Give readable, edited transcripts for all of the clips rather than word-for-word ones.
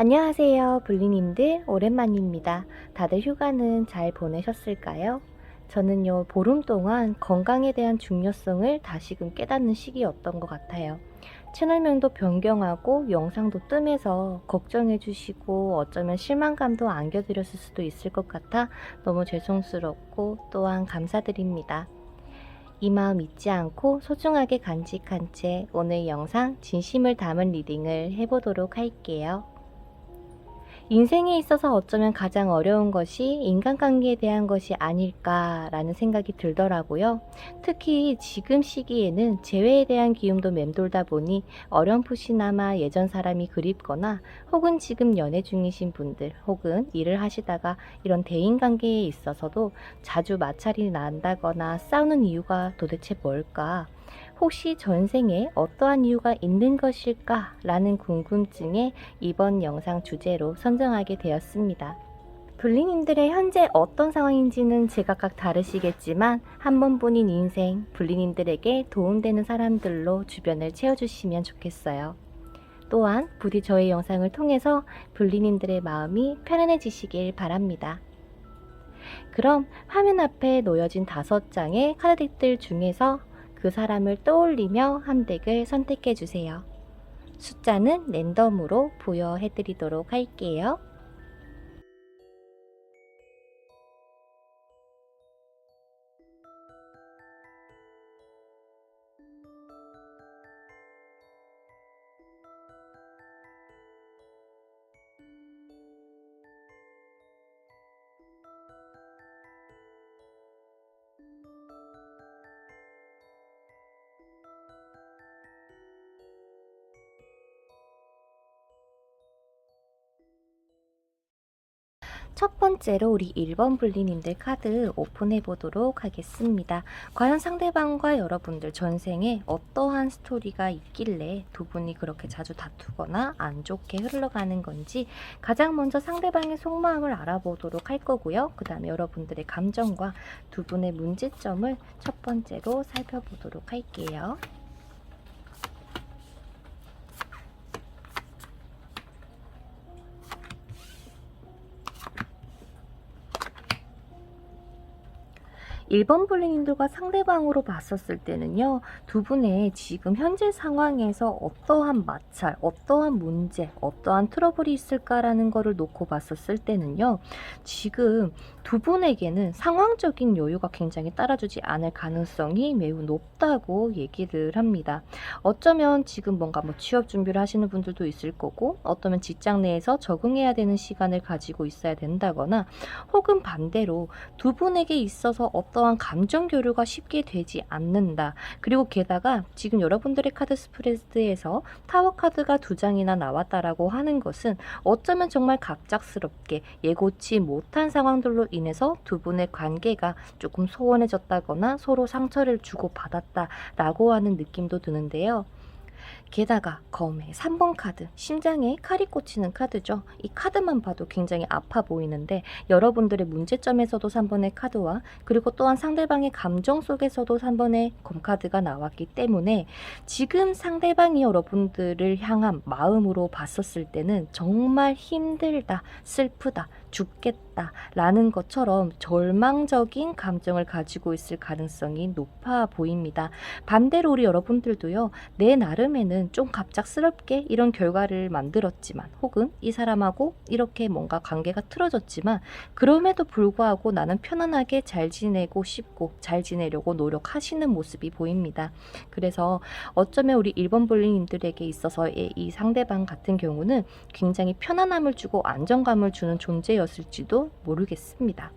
안녕하세요, 블리님들. 오랜만입니다. 다들 휴가는 잘 보내셨을까요? 저는요, 보름 동안 건강에 대한 중요성을 다시금 깨닫는 시기였던 것 같아요. 채널명도 변경하고 영상도 뜸해서 걱정해주시고 어쩌면 실망감도 안겨드렸을 수도 있을 것 같아 너무 죄송스럽고 또한 감사드립니다. 이 마음 잊지 않고 소중하게 간직한 채 오늘 영상 진심을 담은 리딩을 해보도록 할게요. 인생에 있어서 어쩌면 가장 어려운 것이 인간관계에 대한 것이 아닐까라는 생각이 들더라고요. 특히 지금 시기에는 재회에 대한 기움도 맴돌다 보니 어렴풋이나마 예전 사람이 그립거나 혹은 지금 연애 중이신 분들 혹은 일을 하시다가 이런 대인관계에 있어서도 자주 마찰이 난다거나 싸우는 이유가 도대체 뭘까? 혹시 전생에 어떠한 이유가 있는 것일까? 라는 궁금증에 이번 영상 주제로 선정하게 되었습니다. 블리님들의 현재 어떤 상황인지는 제각각 다르시겠지만 한 번뿐인 인생, 블리님들에게 도움되는 사람들로 주변을 채워주시면 좋겠어요. 또한 부디 저의 영상을 통해서 블리님들의 마음이 편안해지시길 바랍니다. 그럼 화면 앞에 놓여진 5장의 카드덱들 중에서 그 사람을 떠올리며 한 덱을 선택해 주세요. 숫자는 랜덤으로 부여해 드리도록 할게요. 첫 번째로 우리 1번 블리님들 카드 오픈해 보도록 하겠습니다. 과연 상대방과 여러분들 전생에 어떠한 스토리가 있길래 두 분이 그렇게 자주 다투거나 안 좋게 흘러가는 건지 가장 먼저 상대방의 속마음을 알아보도록 할 거고요. 그 다음에 여러분들의 감정과 두 분의 문제점을 첫 번째로 살펴보도록 할게요. 1번 블리님들과 상대방으로 봤었을 때는요, 두 분의 지금 현재 상황에서 어떠한 마찰, 어떠한 문제, 어떠한 트러블이 있을까라는 거를 놓고 봤었을 때는요, 지금 두 분에게는 상황적인 여유가 굉장히 따라주지 않을 가능성이 매우 높다고 얘기를 합니다. 어쩌면 지금 뭔가 취업 준비를 하시는 분들도 있을 거고, 어쩌면 직장 내에서 적응해야 되는 시간을 가지고 있어야 된다거나, 혹은 반대로 두 분에게 있어서 어떠한 감정 교류가 쉽게 되지 않는다. 그리고 게다가 지금 여러분들의 카드 스프레드에서 타워 카드가 2장이나 나왔다라고 하는 것은 어쩌면 정말 갑작스럽게 예고치 못한 상황들로 인해서 두 분의 관계가 조금 소원해졌다거나 서로 상처를 주고받았다라고 하는 느낌도 드는데요. 게다가 검의 3번 카드, 심장에 칼이 꽂히는 카드죠. 이 카드만 봐도 굉장히 아파 보이는데 여러분들의 문제점에서도 3번의 카드와 그리고 또한 상대방의 감정 속에서도 3번의 검카드가 나왔기 때문에 지금 상대방이 여러분들을 향한 마음으로 봤었을 때는 정말 힘들다, 슬프다, 죽겠다 라는 것처럼 절망적인 감정을 가지고 있을 가능성이 높아 보입니다. 반대로 우리 여러분들도요, 내 나름에는 좀 갑작스럽게 이런 결과를 만들었지만 혹은 이 사람하고 이렇게 뭔가 관계가 틀어졌지만 그럼에도 불구하고 나는 편안하게 잘 지내고 싶고 잘 지내려고 노력하시는 모습이 보입니다. 그래서 어쩌면 우리 1번 볼링님들에게 있어서의 이 상대방 같은 경우는 굉장히 편안함을 주고 안정감을 주는 존재였을지도 모르겠습니다.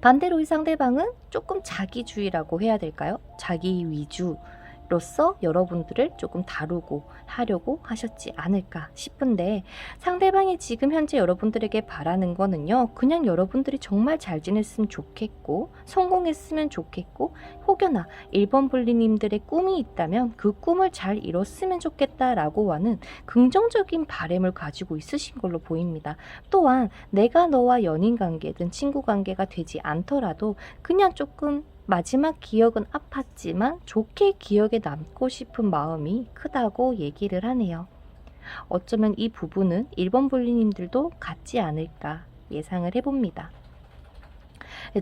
반대로 이 상대방은 조금 자기주의라고 해야 될까요? 자기 위주로서 여러분들을 조금 다루고 하려고 하셨지 않을까 싶은데 상대방이 지금 현재 여러분들에게 바라는 거는요. 그냥 여러분들이 정말 잘 지냈으면 좋겠고 성공했으면 좋겠고 혹여나 1번 분리님들의 꿈이 있다면 그 꿈을 잘 이뤘으면 좋겠다라고 하는 긍정적인 바람을 가지고 있으신 걸로 보입니다. 또한 내가 너와 연인 관계든 친구 관계가 되지 않더라도 그냥 조금 마지막 기억은 아팠지만 좋게 기억에 남고 싶은 마음이 크다고 얘기를 하네요. 어쩌면 이 부분은 1번 분리님들도 같지 않을까 예상을 해봅니다.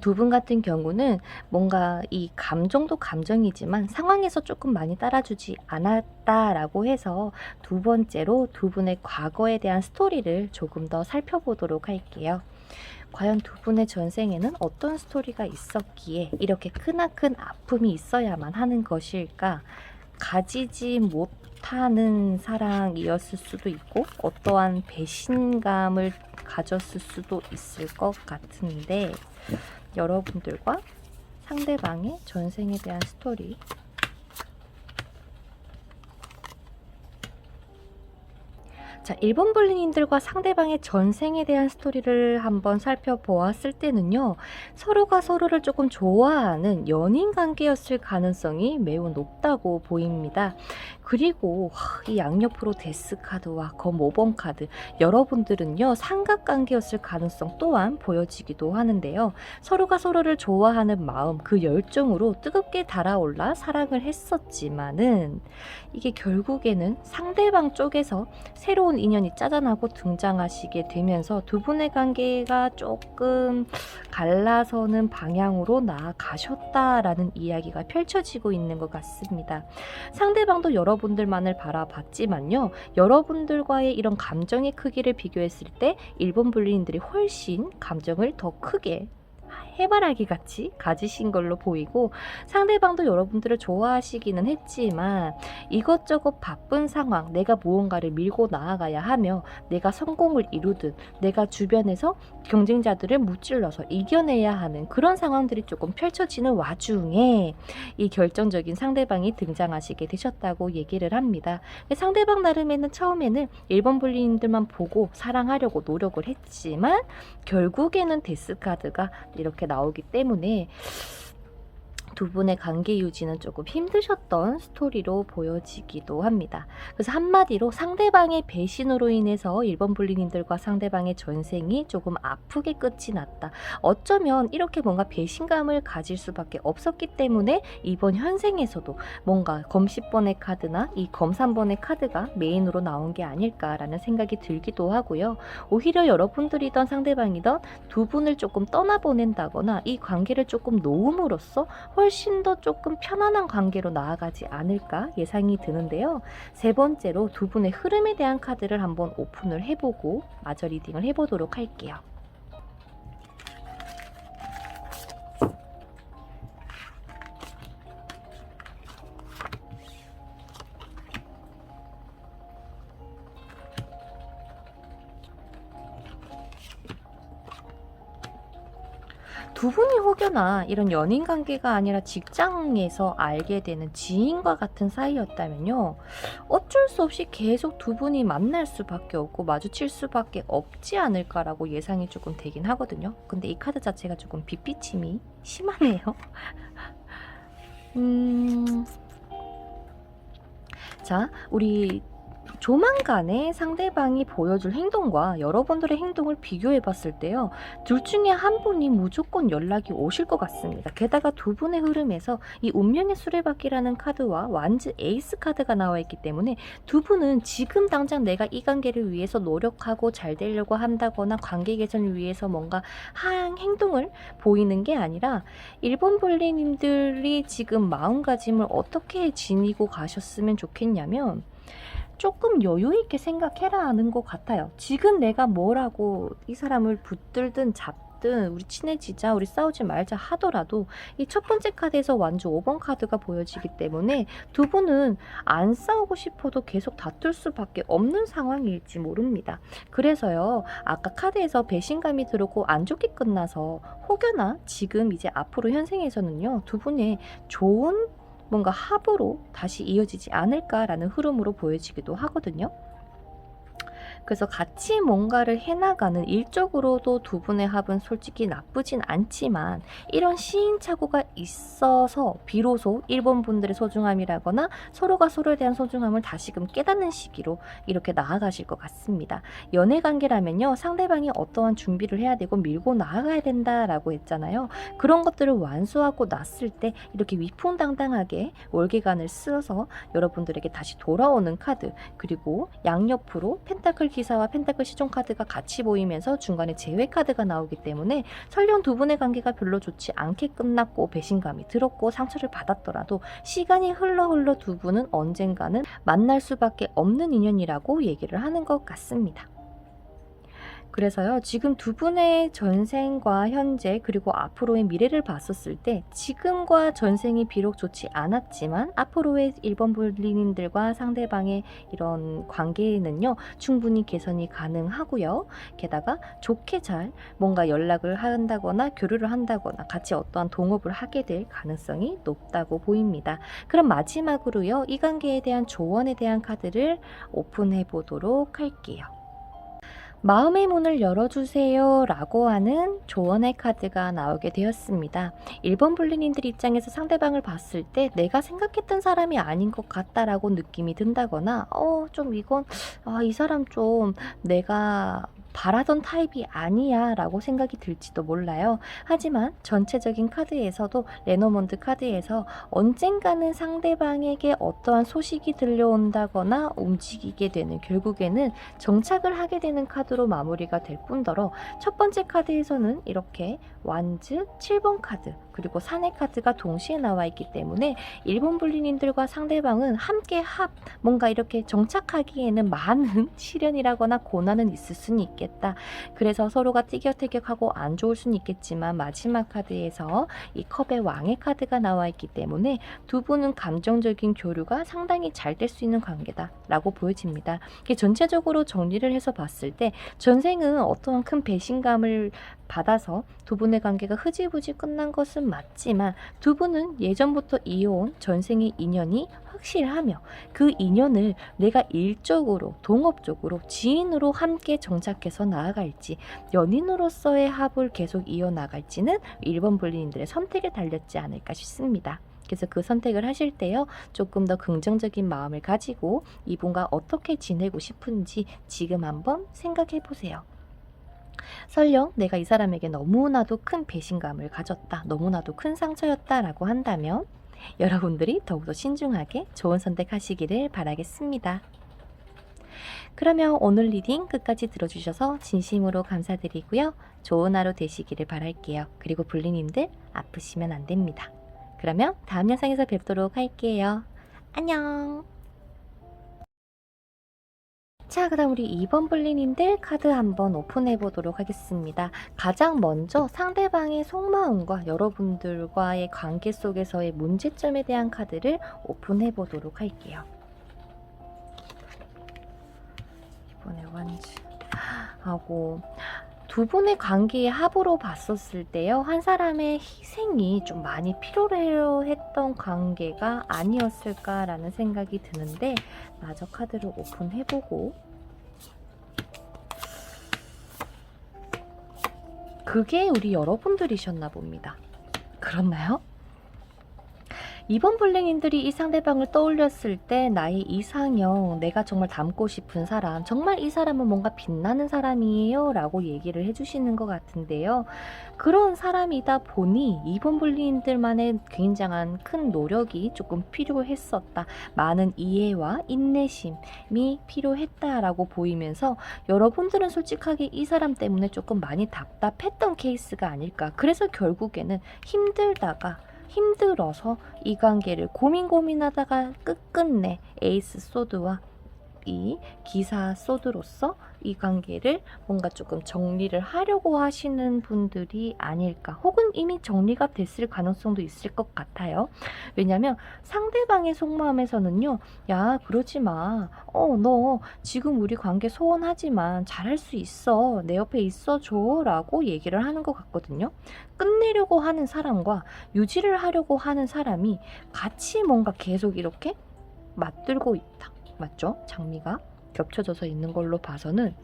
두 분 같은 경우는 뭔가 이 감정도 감정이지만 상황에서 조금 많이 따라주지 않았다라고 해서 두 번째로 두 분의 과거에 대한 스토리를 조금 더 살펴보도록 할게요. 과연 두 분의 전생에는 어떤 스토리가 있었기에 이렇게 크나큰 아픔이 있어야만 하는 것일까? 가지지 못하는 사랑이었을 수도 있고 어떠한 배신감을 가졌을 수도 있을 것 같은데 여러분들과 상대방의 전생에 대한 스토리 자, 1번 분리님들과 상대방의 전생에 대한 스토리를 한번 살펴보았을 때는요. 서로가 서로를 조금 좋아하는 연인 관계였을 가능성이 매우 높다고 보입니다. 그리고 이 양옆으로 데스카드와 검 5번 카드 여러분들은요. 삼각관계였을 가능성 또한 보여지기도 하는데요. 서로가 서로를 좋아하는 마음 그 열정으로 뜨겁게 달아올라 사랑을 했었지만은 이게 결국에는 상대방 쪽에서 새로운 인연이 짜잔하고 등장하시게 되면서 두 분의 관계가 조금 갈라서는 방향으로 나아가셨다라는 이야기가 펼쳐지고 있는 것 같습니다. 상대방도 여러분들만을 바라봤지만요. 여러분들과의 이런 감정의 크기를 비교했을 때 1번 분리인들이 훨씬 감정을 더 크게 해바라기 같이 가지신 걸로 보이고 상대방도 여러분들을 좋아하시기는 했지만 이것저것 바쁜 상황 내가 무언가를 밀고 나아가야 하며 내가 성공을 이루든 내가 주변에서 경쟁자들을 무찔러서 이겨내야 하는 그런 상황들이 조금 펼쳐지는 와중에 이 결정적인 상대방이 등장하시게 되셨다고 얘기를 합니다. 상대방 나름에는 처음에는 1번 분리님들만 보고 사랑하려고 노력을 했지만 결국에는 데스카드가 이렇게 나오기 때문에 두 분의 관계 유지는 조금 힘드셨던 스토리로 보여지기도 합니다. 그래서 한마디로 상대방의 배신으로 인해서 1번 분리님들과 상대방의 전생이 조금 아프게 끝이 났다. 어쩌면 이렇게 뭔가 배신감을 가질 수밖에 없었기 때문에 이번 현생에서도 뭔가 검 10번의 카드나 이 검 3번의 카드가 메인으로 나온 게 아닐까라는 생각이 들기도 하고요. 오히려 여러분들이던 상대방이던 두 분을 조금 떠나보낸다거나 이 관계를 조금 놓음으로써 훨씬 더 조금 편안한 관계로 나아가지 않을까 예상이 드는데요. 세 번째로 두 분의 흐름에 대한 카드를 한번 오픈을 해보고 마저 리딩을 해보도록 할게요. 두 분이 혹여나 이런 연인 관계가 아니라 직장에서 알게 되는 지인과 같은 사이였다면요. 어쩔 수 없이 계속 두 분이 만날 수밖에 없고 마주칠 수밖에 없지 않을까라고 예상이 조금 되긴 하거든요. 근데 이 카드 자체가 조금 빗비침이 심하네요. 자, 우리 조만간에 상대방이 보여줄 행동과 여러분들의 행동을 비교해 봤을 때요. 둘 중에 한 분이 무조건 연락이 오실 것 같습니다. 게다가 두 분의 흐름에서 이 운명의 수레바퀴라는 카드와 완즈 에이스 카드가 나와 있기 때문에 두 분은 지금 당장 내가 이 관계를 위해서 노력하고 잘 되려고 한다거나 관계 개선을 위해서 뭔가 한 행동을 보이는 게 아니라 1번 볼리님들이 지금 마음가짐을 어떻게 지니고 가셨으면 좋겠냐면 조금 여유 있게 생각해라 하는 것 같아요. 지금 내가 뭐라고 이 사람을 붙들든 잡든 우리 친해지자, 우리 싸우지 말자 하더라도 이 첫 번째 카드에서 완주 5번 카드가 보여지기 때문에 두 분은 안 싸우고 싶어도 계속 다툴 수밖에 없는 상황일지 모릅니다. 그래서요, 아까 카드에서 배신감이 들고 안 좋게 끝나서 혹여나 지금 이제 앞으로 현생에서는요, 두 분의 좋은 뭔가 합으로 다시 이어지지 않을까라는 흐름으로 보여지기도 하거든요. 그래서 같이 뭔가를 해나가는 일적으로도 두 분의 합은 솔직히 나쁘진 않지만 이런 시행착오가 있어서 비로소 1번 분들의 소중함이라거나 서로가 서로에 대한 소중함을 다시금 깨닫는 시기로 이렇게 나아가실 것 같습니다. 연애관계라면요, 상대방이 어떠한 준비를 해야 되고 밀고 나아가야 된다라고 했잖아요. 그런 것들을 완수하고 났을 때 이렇게 위풍당당하게 월계관을 쓰어서 여러분들에게 다시 돌아오는 카드, 그리고 양옆으로 펜타클 기사와 펜타클 시종 카드가 같이 보이면서 중간에 제외 카드가 나오기 때문에 설령 두 분의 관계가 별로 좋지 않게 끝났고 배신감이 들었고 상처를 받았더라도 시간이 흘러 두 분은 언젠가는 만날 수밖에 없는 인연이라고 얘기를 하는 것 같습니다. 그래서요, 지금 두 분의 전생과 현재 그리고 앞으로의 미래를 봤었을 때 지금과 전생이 비록 좋지 않았지만 앞으로의 1번 불리님들과 상대방의 이런 관계는요, 충분히 개선이 가능하고요. 게다가 좋게 잘 뭔가 연락을 한다거나 교류를 한다거나 같이 어떠한 동업을 하게 될 가능성이 높다고 보입니다. 그럼 마지막으로요, 이 관계에 대한 조언에 대한 카드를 오픈해 보도록 할게요. 마음의 문을 열어주세요 라고 하는 조언의 카드가 나오게 되었습니다. 1번 불리님들 입장에서 상대방을 봤을 때 내가 생각했던 사람이 아닌 것 같다라고 느낌이 든다거나 좀 이건 이 사람 좀 내가 바라던 타입이 아니야 라고 생각이 들지도 몰라요. 하지만 전체적인 카드에서도 레노먼드 카드에서 언젠가는 상대방에게 어떠한 소식이 들려온다거나 움직이게 되는, 결국에는 정착을 하게 되는 카드로 마무리가 될 뿐더러 첫 번째 카드에서는 이렇게 완즈 7번 카드 그리고 사내 카드가 동시에 나와 있기 때문에 1번 불리님들과 상대방은 함께 뭔가 이렇게 정착하기에는 많은 시련이라거나 고난은 있을 수는 있겠다. 그래서 서로가 티격태격하고 안 좋을 수는 있겠지만 마지막 카드에서 이 컵의 왕의 카드가 나와 있기 때문에 두 분은 감정적인 교류가 상당히 잘 될 수 있는 관계다 라고 보여집니다. 전체적으로 정리를 해서 봤을 때 전생은 어떠한 큰 배신감을 받아서 두 분의 관계가 흐지부지 끝난 것은 맞지만 두 분은 예전부터 이어온 전생의 인연이 확실하며 그 인연을 내가 일적으로 동업적으로 지인으로 함께 정착해서 나아갈지 연인으로서의 합을 계속 이어나갈지는 1번 불리님들의 선택에 달렸지 않을까 싶습니다. 그래서 그 선택을 하실 때요, 조금 더 긍정적인 마음을 가지고 이분과 어떻게 지내고 싶은지 지금 한번 생각해 보세요. 설령 내가 이 사람에게 너무나도 큰 배신감을 가졌다, 너무나도 큰 상처였다 라고 한다면 여러분들이 더욱더 신중하게 좋은 선택하시기를 바라겠습니다. 그러면 오늘 리딩 끝까지 들어주셔서 진심으로 감사드리고요. 좋은 하루 되시기를 바랄게요. 그리고 불리님들 아프시면 안 됩니다. 그러면 다음 영상에서 뵙도록 할게요. 안녕. 자, 그 다음 우리 2번 불리님들 카드 한번 오픈해 보도록 하겠습니다. 가장 먼저 상대방의 속마음과 여러분들과의 관계 속에서의 문제점에 대한 카드를 오픈해 보도록 할게요. 이번에 완즈 하고 두 분의 관계의 합으로 봤었을 때요, 한 사람의 희생이 좀 많이 필요로 했던 관계가 아니었을까라는 생각이 드는데 마저 카드를 오픈해보고 그게 우리 여러분들이셨나 봅니다. 그렇나요? 이번 블링인들이 이 상대방을 떠올렸을 때 나의 이상형, 내가 정말 닮고 싶은 사람, 정말 이 사람은 뭔가 빛나는 사람이에요 라고 얘기를 해주시는 것 같은데요. 그런 사람이다 보니 이번 블링인들만의 굉장한 큰 노력이 조금 필요했었다. 많은 이해와 인내심이 필요했다라고 보이면서 여러분들은 솔직하게 이 사람 때문에 조금 많이 답답했던 케이스가 아닐까. 그래서 결국에는 힘들어서 이 관계를 고민하다가 끝끝내 에이스 소드와 이 기사 소드로서 이 관계를 뭔가 조금 정리를 하려고 하시는 분들이 아닐까, 혹은 이미 정리가 됐을 가능성도 있을 것 같아요. 왜냐면 상대방의 속마음에서는요, 야 그러지 마, 너 지금 우리 관계 소원하지만 잘할 수 있어, 내 옆에 있어줘 라고 얘기를 하는 것 같거든요. 끝내려고 하는 사람과 유지를 하려고 하는 사람이 같이 뭔가 계속 이렇게 맞들고 있다, 맞죠? 장미가 겹쳐져서 있는 걸로 봐서는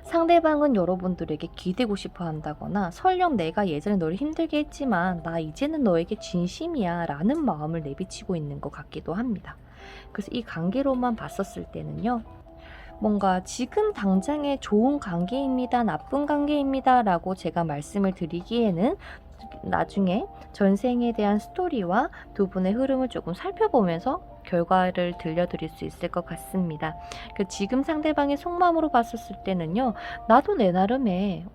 상대방은 여러분들에게 기대고 싶어 한다거나, 설령 내가 예전에 너를 힘들게 했지만 나 이제는 너에게 진심이야 라는 마음을 내비치고 있는 것 같기도 합니다. 그래서 이 관계로만 봤었을 때는요, 뭔가 지금 당장의 좋은 관계입니다, 나쁜 관계입니다 라고 제가 말씀을 드리기에는 나중에 전생에 대한 스토리와 두 분의 흐름을 조금 살펴보면서 결과를 들려드릴 수 있을 것 같습니다. 지금 상대방의 속마음으로 봤었을 때는요, 나도 내 나름의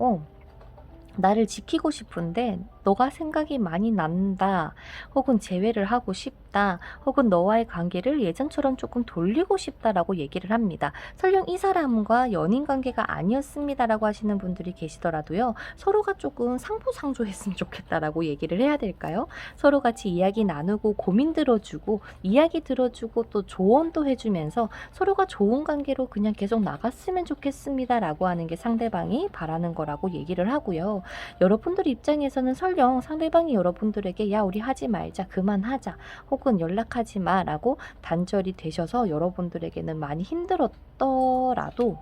나를 지키고 싶은데 너가 생각이 많이 난다, 혹은 재회를 하고 싶다, 혹은 너와의 관계를 예전처럼 조금 돌리고 싶다라고 얘기를 합니다. 설령 이 사람과 연인 관계가 아니었습니다라고 하시는 분들이 계시더라도요, 서로가 조금 상부상조했으면 좋겠다라고 얘기를 해야 될까요? 서로 같이 이야기 나누고 고민 들어주고 이야기 들어주고 또 조언도 해주면서 서로가 좋은 관계로 그냥 계속 나갔으면 좋겠습니다라고 하는 게 상대방이 바라는 거라고 얘기를 하고요. 여러분들 입장에서는 설령 상대방이 여러분들에게 야 우리 하지 말자, 그만하자, 혹은 연락하지 마 라고 단절이 되셔서 여러분들에게는 많이 힘들었더라도,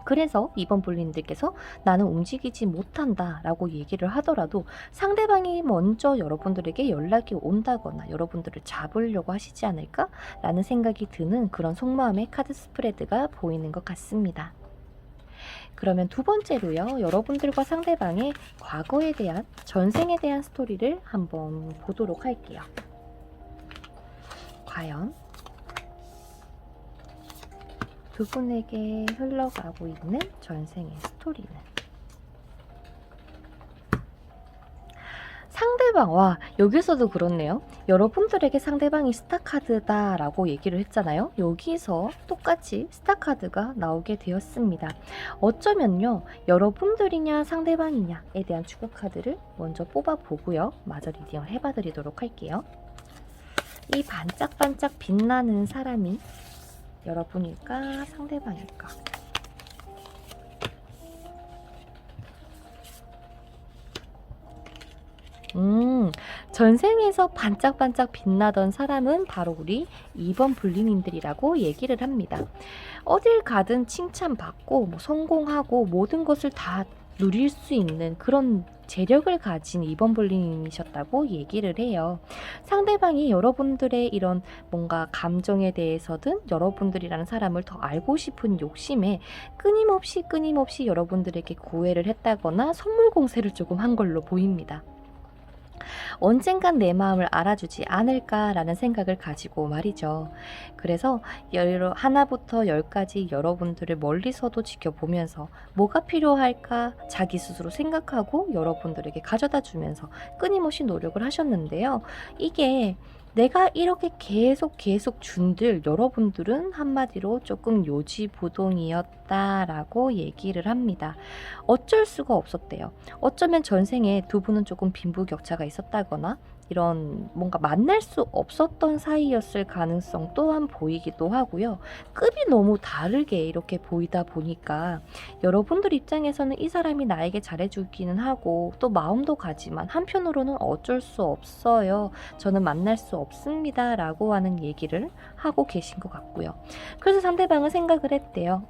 그래서 이번 분님들께서 나는 움직이지 못한다 라고 얘기를 하더라도 상대방이 먼저 여러분들에게 연락이 온다거나 여러분들을 잡으려고 하시지 않을까 라는 생각이 드는 그런 속마음의 카드 스프레드가 보이는 것 같습니다. 그러면 두 번째로요, 여러분들과 상대방의 과거에 대한, 전생에 대한 스토리를 한번 보도록 할게요. 과연 두 분에게 흘러가고 있는 전생의 스토리는? 상대방과, 여기서도 그렇네요. 여러분들에게 상대방이 스타카드다 라고 얘기를 했잖아요. 여기서 똑같이 스타카드가 나오게 되었습니다. 어쩌면요, 여러분들이냐 상대방이냐에 대한 추격카드를 먼저 뽑아보고요, 마저 리딩을 해봐드리도록 할게요. 이 반짝반짝 빛나는 사람이 여러분일까 상대방일까? 전생에서 반짝반짝 빛나던 사람은 바로 우리 2번 불림인들이라고 얘기를 합니다. 어딜 가든 칭찬받고 성공하고 모든 것을 다 누릴 수 있는 그런 재력을 가진 2번 불림이셨다고 얘기를 해요. 상대방이 여러분들의 이런 뭔가 감정에 대해서든 여러분들이라는 사람을 더 알고 싶은 욕심에 끊임없이 여러분들에게 구애를 했다거나 선물 공세를 조금 한 걸로 보입니다. 언젠간 내 마음을 알아주지 않을까라는 생각을 가지고 말이죠. 그래서 하나부터 10까지 여러분들을 멀리서도 지켜보면서 뭐가 필요할까 자기 스스로 생각하고 여러분들에게 가져다 주면서 끊임없이 노력을 하셨는데요. 이게 내가 이렇게 계속 준들 여러분들은 한마디로 조금 요지부동이었다라고 얘기를 합니다. 어쩔 수가 없었대요. 어쩌면 전생에 두 분은 조금 빈부격차가 있었다거나 이런 뭔가 만날 수 없었던 사이였을 가능성 또한 보이기도 하고요. 급이 너무 다르게 이렇게 보이다 보니까 여러분들 입장에서는 이 사람이 나에게 잘해주기는 하고 또 마음도 가지만 한편으로는 어쩔 수 없어요, 저는 만날 수 없습니다 라고 하는 얘기를 하고 계신 것 같고요. 그래서 상대방은 생각을 했대요.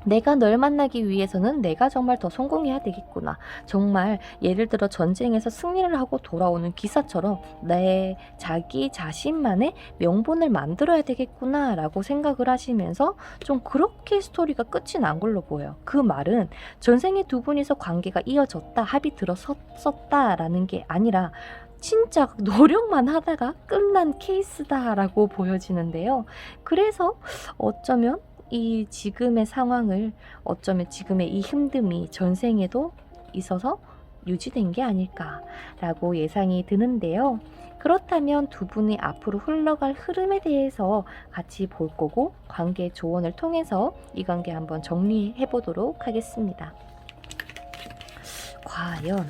내가 널 만나기 위해서는 내가 정말 더 성공해야 되겠구나. 정말 예를 들어 전쟁에서 승리를 하고 돌아오는 기사처럼 내 자기 자신만의 명분을 만들어야 되겠구나 라고 생각을 하시면서 좀 그렇게 스토리가 끝이 난 걸로 보여요. 그 말은 전생에 두 분이서 관계가 이어졌다, 합이 들어섰다 라는 게 아니라 진짜 노력만 하다가 끝난 케이스다라고 보여지는데요. 그래서 어쩌면 이 지금의 상황을, 어쩌면 지금의 이 힘듦이 전생에도 있어서 유지된 게 아닐까라고 예상이 드는데요. 그렇다면 두 분이 앞으로 흘러갈 흐름에 대해서 같이 볼 거고, 관계 조언을 통해서 이 관계 한번 정리해 보도록 하겠습니다. 과연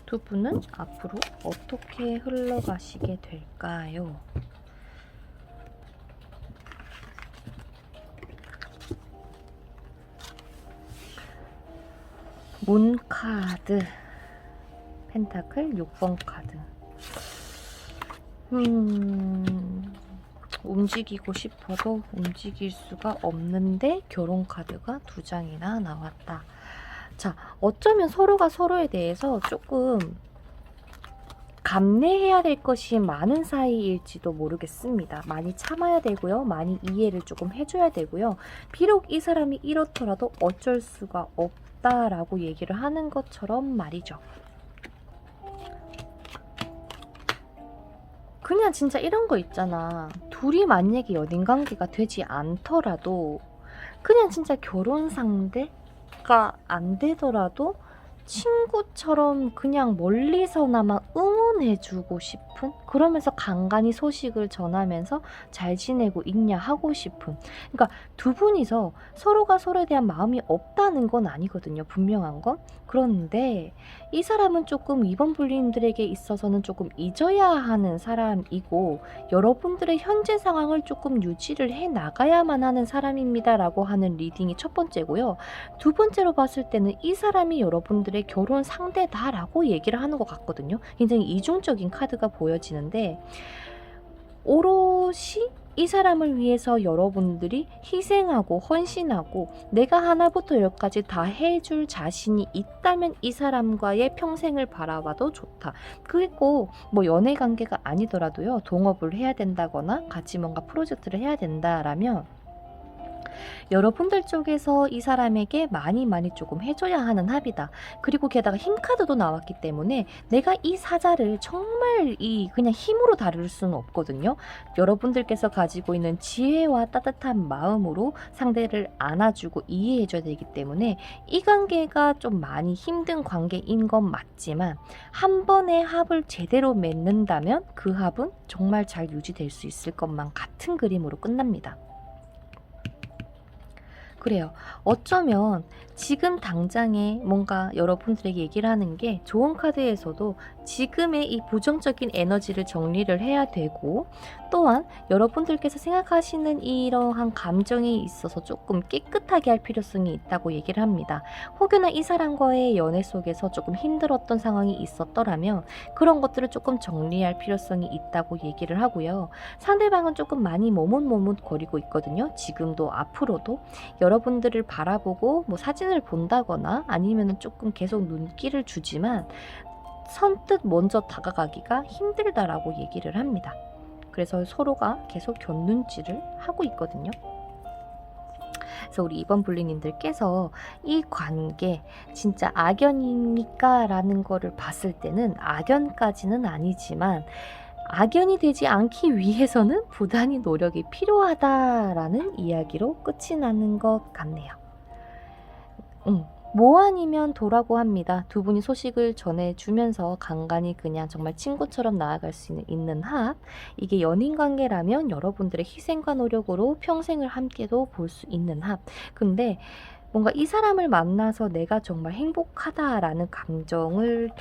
두 분은 앞으로 어떻게 흘러가시게 될까요? 문 카드, 펜타클 6번 카드. 움직이고 싶어도 움직일 수가 없는데 결혼 카드가 2장이나 나왔다. 자, 어쩌면 서로가 서로에 대해서 조금 감내해야 될 것이 많은 사이일지도 모르겠습니다. 많이 참아야 되고요. 많이 이해를 조금 해줘야 되고요. 비록 이 사람이 이렇더라도 어쩔 수가 없다라고 얘기를 하는 것처럼 말이죠. 그냥 진짜 이런 거 있잖아. 둘이 만약에 연인관계가 되지 않더라도 그냥 진짜 결혼 상대가 안 되더라도 친구처럼 그냥 멀리서나마 응원해주고 싶은, 그러면서 간간히 소식을 전하면서 잘 지내고 있냐 하고 싶은, 그러니까 두 분이서 서로가 서로에 대한 마음이 없다는 건 아니거든요. 분명한 건. 그런데 이 사람은 조금 이번 불림들에게 있어서는 조금 잊어야 하는 사람이고, 여러분들의 현재 상황을 조금 유지를 해 나가야만 하는 사람입니다 라고 하는 리딩이 첫 번째고요. 두 번째로 봤을 때는 이 사람이 여러분들의 결혼 상대다라고 얘기를 하는 것 같거든요. 굉장히 이중적인 카드가 보여지는데, 오롯이 이 사람을 위해서 여러분들이 희생하고 헌신하고 내가 하나부터 열까지 다 해줄 자신이 있다면 이 사람과의 평생을 바라봐도 좋다. 그리고 뭐 연애 관계가 아니더라도요, 동업을 해야 된다거나 같이 뭔가 프로젝트를 해야 된다라면 여러분들 쪽에서 이 사람에게 많이 조금 해줘야 하는 합이다. 그리고 게다가 힘카드도 나왔기 때문에 내가 이 사자를 정말 그냥 힘으로 다룰 수는 없거든요. 여러분들께서 가지고 있는 지혜와 따뜻한 마음으로 상대를 안아주고 이해해줘야 되기 때문에 이 관계가 좀 많이 힘든 관계인 건 맞지만, 한 번의 합을 제대로 맺는다면 그 합은 정말 잘 유지될 수 있을 것만 같은 그림으로 끝납니다. 그래요. 어쩌면 지금 당장에 뭔가 여러분들에게 얘기를 하는 게, 좋은 카드에서도 지금의 이 부정적인 에너지를 정리를 해야 되고, 또한 여러분들께서 생각하시는 이러한 감정에 있어서 조금 깨끗하게 할 필요성이 있다고 얘기를 합니다. 혹여나 이 사람과의 연애 속에서 조금 힘들었던 상황이 있었더라면 그런 것들을 조금 정리할 필요성이 있다고 얘기를 하고요. 상대방은 조금 많이 머뭇거리고 있거든요. 지금도 앞으로도 여러분들을 바라보고 뭐 사진을 본다거나 아니면 조금 계속 눈길을 주지만 선뜻 먼저 다가가기가 힘들다라고 얘기를 합니다. 그래서 서로가 계속 곁눈질을 하고 있거든요. 그래서 우리 이번 불리님들께서 이 관계 진짜 악연입니까? 라는 거를 봤을 때는 악연까지는 아니지만, 악연이 되지 않기 위해서는 부단히 노력이 필요하다라는 이야기로 끝이 나는 것 같네요. 뭐 아니면 도라고 합니다. 두 분이 소식을 전해주면서 간간히 그냥 정말 친구처럼 나아갈 수 있는 합. 이게 연인관계라면 여러분들의 희생과 노력으로 평생을 함께도 볼 수 있는 합. 근데 뭔가 이 사람을 만나서 내가 정말 행복하다라는 감정을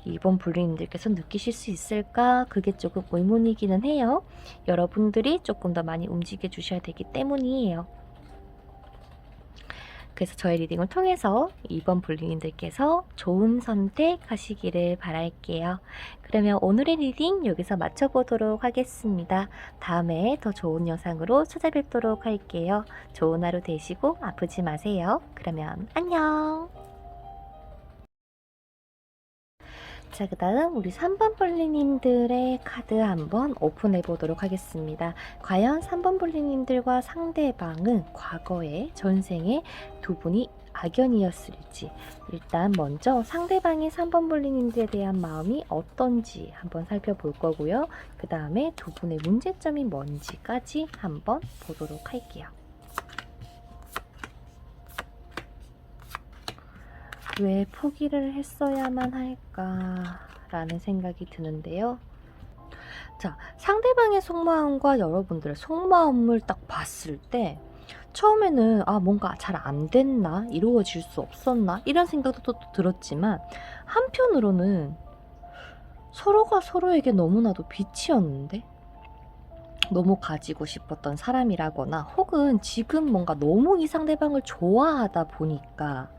이번 불리님들께서 느끼실 수 있을까? 그게 조금 의문이기는 해요. 여러분들이 조금 더 많이 움직여 주셔야 되기 때문이에요. 그래서 저의 리딩을 통해서 이번 불링님들께서 좋은 선택하시기를 바랄게요. 그러면 오늘의 리딩 여기서 마쳐보도록 하겠습니다. 다음에 더 좋은 영상으로 찾아뵙도록 할게요. 좋은 하루 되시고 아프지 마세요. 그러면 안녕. 자, 그 다음 우리 3번 볼리님들의 카드 한번 오픈해 보도록 하겠습니다. 과연 3번 볼리님들과 상대방은 과거에 전생에 두 분이 악연이었을지, 일단 먼저 상대방의 3번 볼리님들에 대한 마음이 어떤지 한번 살펴볼 거고요. 그 다음에 두 분의 문제점이 뭔지까지 한번 보도록 할게요. 왜 포기를 했어야만 할까라는 생각이 드는데요. 자, 상대방의 속마음과 여러분들의 속마음을 딱 봤을 때 처음에는 뭔가 잘 안 됐나? 이루어질 수 없었나? 이런 생각도 또 들었지만 한편으로는 서로가 서로에게 너무나도 빛이었는데 너무 가지고 싶었던 사람이라거나 혹은 지금 뭔가 너무 이 상대방을 좋아하다 보니까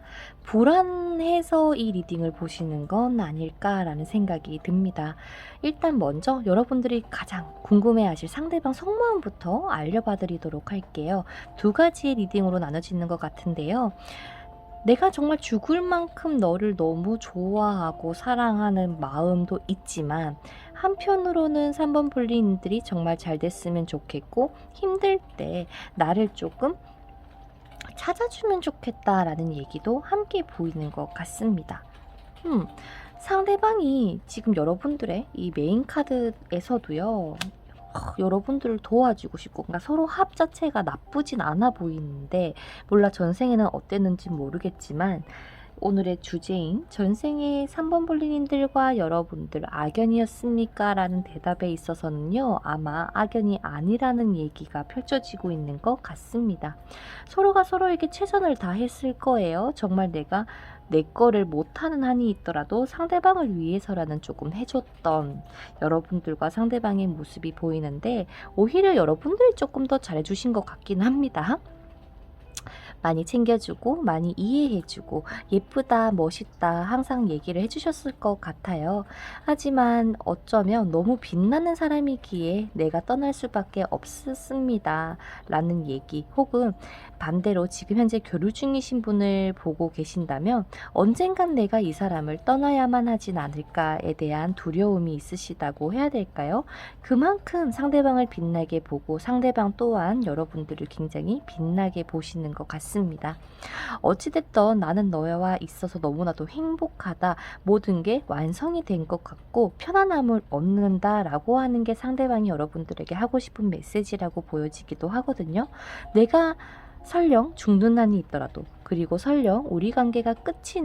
불안해서 이 리딩을 보시는 건 아닐까라는 생각이 듭니다. 일단 먼저 여러분들이 가장 궁금해하실 상대방 속마음부터 알려봐 드리도록 할게요. 두 가지의 리딩으로 나눠지는 것 같은데요. 내가 정말 죽을 만큼 너를 너무 좋아하고 사랑하는 마음도 있지만 한편으로는 3번 볼리님들이 정말 잘 됐으면 좋겠고 힘들 때 나를 조금 찾아주면 좋겠다라는 얘기도 함께 보이는 것 같습니다. 상대방이 지금 여러분들의 이 메인 카드에서도요. 여러분들을 도와주고 싶고 그러니까 서로 합 자체가 나쁘진 않아 보이는데 몰라 전생에는 어땠는지 모르겠지만 오늘의 주제인 전생의 3번 볼리님들과 여러분들 악연이었습니까? 라는 대답에 있어서는요. 아마 악연이 아니라는 얘기가 펼쳐지고 있는 것 같습니다. 서로가 서로에게 최선을 다했을 거예요. 정말 내가 내 거를 못하는 한이 있더라도 상대방을 위해서라는 조금 해줬던 여러분들과 상대방의 모습이 보이는데 오히려 여러분들이 조금 더 잘해주신 것 같긴 합니다. 많이 챙겨주고 많이 이해해주고 예쁘다 멋있다 항상 얘기를 해주셨을 것 같아요. 하지만 어쩌면 너무 빛나는 사람이기에 내가 떠날 수밖에 없었습니다 라는 얘기 혹은 반대로 지금 현재 교류 중이신 분을 보고 계신다면 언젠간 내가 이 사람을 떠나야만 하진 않을까에 대한 두려움이 있으시다고 해야 될까요? 그만큼 상대방을 빛나게 보고 상대방 또한 여러분들을 굉장히 빛나게 보시는 것 같습니다. 어찌됐든 나는 너와 있어서 너무나도 행복하다. 모든 게 완성이 된 것 같고 편안함을 얻는다 라고 하는 게 상대방이 여러분들에게 하고 싶은 메시지라고 보여지기도 하거든요. 내가 설령 죽는 한이 있더라도 그리고 설령 우리 관계가 끝이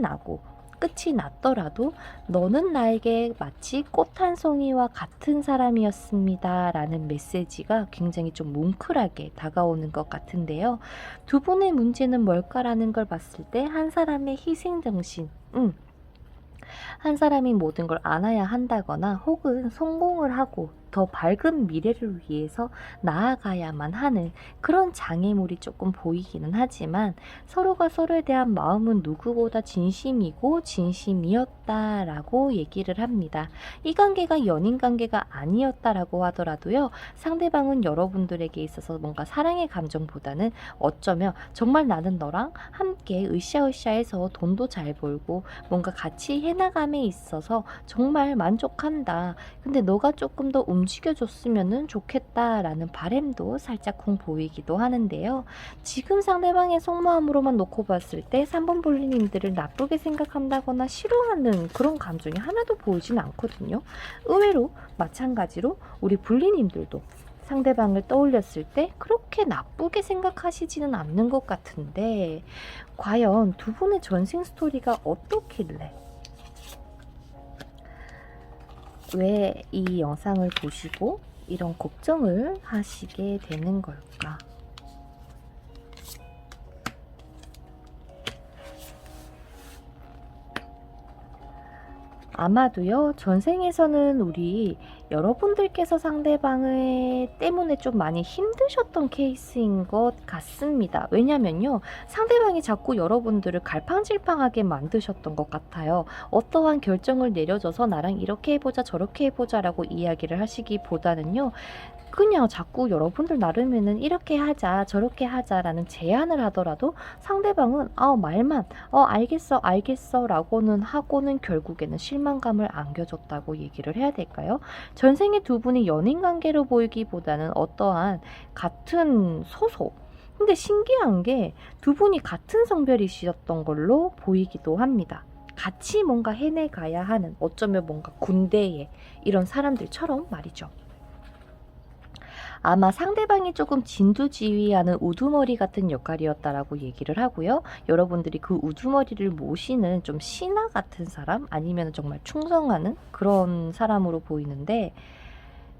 났더라도 너는 나에게 마치 꽃 한 송이와 같은 사람이었습니다 라는 메시지가 굉장히 좀 뭉클하게 다가오는 것 같은데요. 두 분의 문제는 뭘까라는 걸 봤을 때 한 사람의 희생정신, 한 사람이 모든 걸 안아야 한다거나 혹은 성공을 하고 더 밝은 미래를 위해서 나아가야만 하는 그런 장애물이 조금 보이기는 하지만 서로가 서로에 대한 마음은 누구보다 진심이고 진심이었다라고 얘기를 합니다. 이 관계가 연인 관계가 아니었다라고 하더라도요. 상대방은 여러분들에게 있어서 뭔가 사랑의 감정보다는 어쩌면 정말 나는 너랑 함께 으쌰으쌰해서 돈도 잘 벌고 뭔가 같이 해나감에 있어서 정말 만족한다. 근데 너가 조금 더 움직여줬으면 좋겠다라는 바람도 살짝쿵 보이기도 하는데요. 지금 상대방의 속마음으로만 놓고 봤을 때 3번 볼리님들을 나쁘게 생각한다거나 싫어하는 그런 감정이 하나도 보이진 않거든요. 의외로 마찬가지로 우리 볼리님들도 상대방을 떠올렸을 때 그렇게 나쁘게 생각하시지는 않는 것 같은데 과연 두 분의 전생 스토리가 어떻길래 왜 이 영상을 보시고 이런 걱정을 하시게 되는 걸까? 아마도요, 전생에서는 우리 여러분들께서 상대방을 때문에 좀 많이 힘드셨던 케이스인 것 같습니다. 왜냐면요, 상대방이 자꾸 여러분들을 갈팡질팡하게 만드셨던 것 같아요. 어떠한 결정을 내려줘서 나랑 이렇게 해보자 저렇게 해보자라고 이야기를 하시기보다는요, 그냥 자꾸 여러분들 나름에는 이렇게 하자 저렇게 하자라는 제안을 하더라도 상대방은 말만 알겠어 알겠어 라고는 하고는 결국에는 실망감을 안겨줬다고 얘기를 해야 될까요? 전생에 두 분이 연인관계로 보이기보다는 어떠한 같은 소속, 근데 신기한 게 두 분이 같은 성별이셨던 걸로 보이기도 합니다. 같이 뭔가 해내가야 하는, 어쩌면 뭔가 군대에 이런 사람들처럼 말이죠. 아마 상대방이 조금 진두지휘하는 우두머리 같은 역할이었다라고 얘기를 하고요. 여러분들이 그 우두머리를 모시는 좀 신하 같은 사람, 아니면 정말 충성하는 그런 사람으로 보이는데,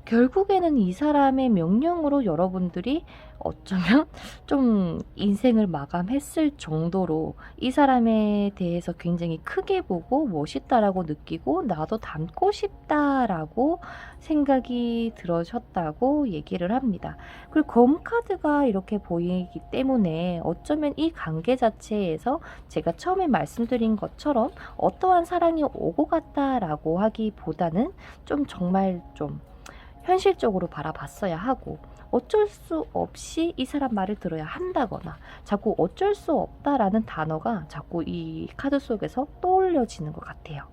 결국에는 이 사람의 명령으로 여러분들이 어쩌면 좀 인생을 마감했을 정도로 이 사람에 대해서 굉장히 크게 보고 멋있다라고 느끼고 나도 닮고 싶다라고 생각이 들으셨다고 얘기를 합니다. 그리고 검카드가 이렇게 보이기 때문에 어쩌면 이 관계 자체에서 제가 처음에 말씀드린 것처럼 어떠한 사랑이 오고 갔다라고 하기보다는 좀 정말 좀 현실적으로 바라봤어야 하고, 어쩔 수 없이 이 사람 말을 들어야 한다거나 자꾸 어쩔 수 없다라는 단어가 자꾸 이 카드 속에서 떠올려지는 것 같아요.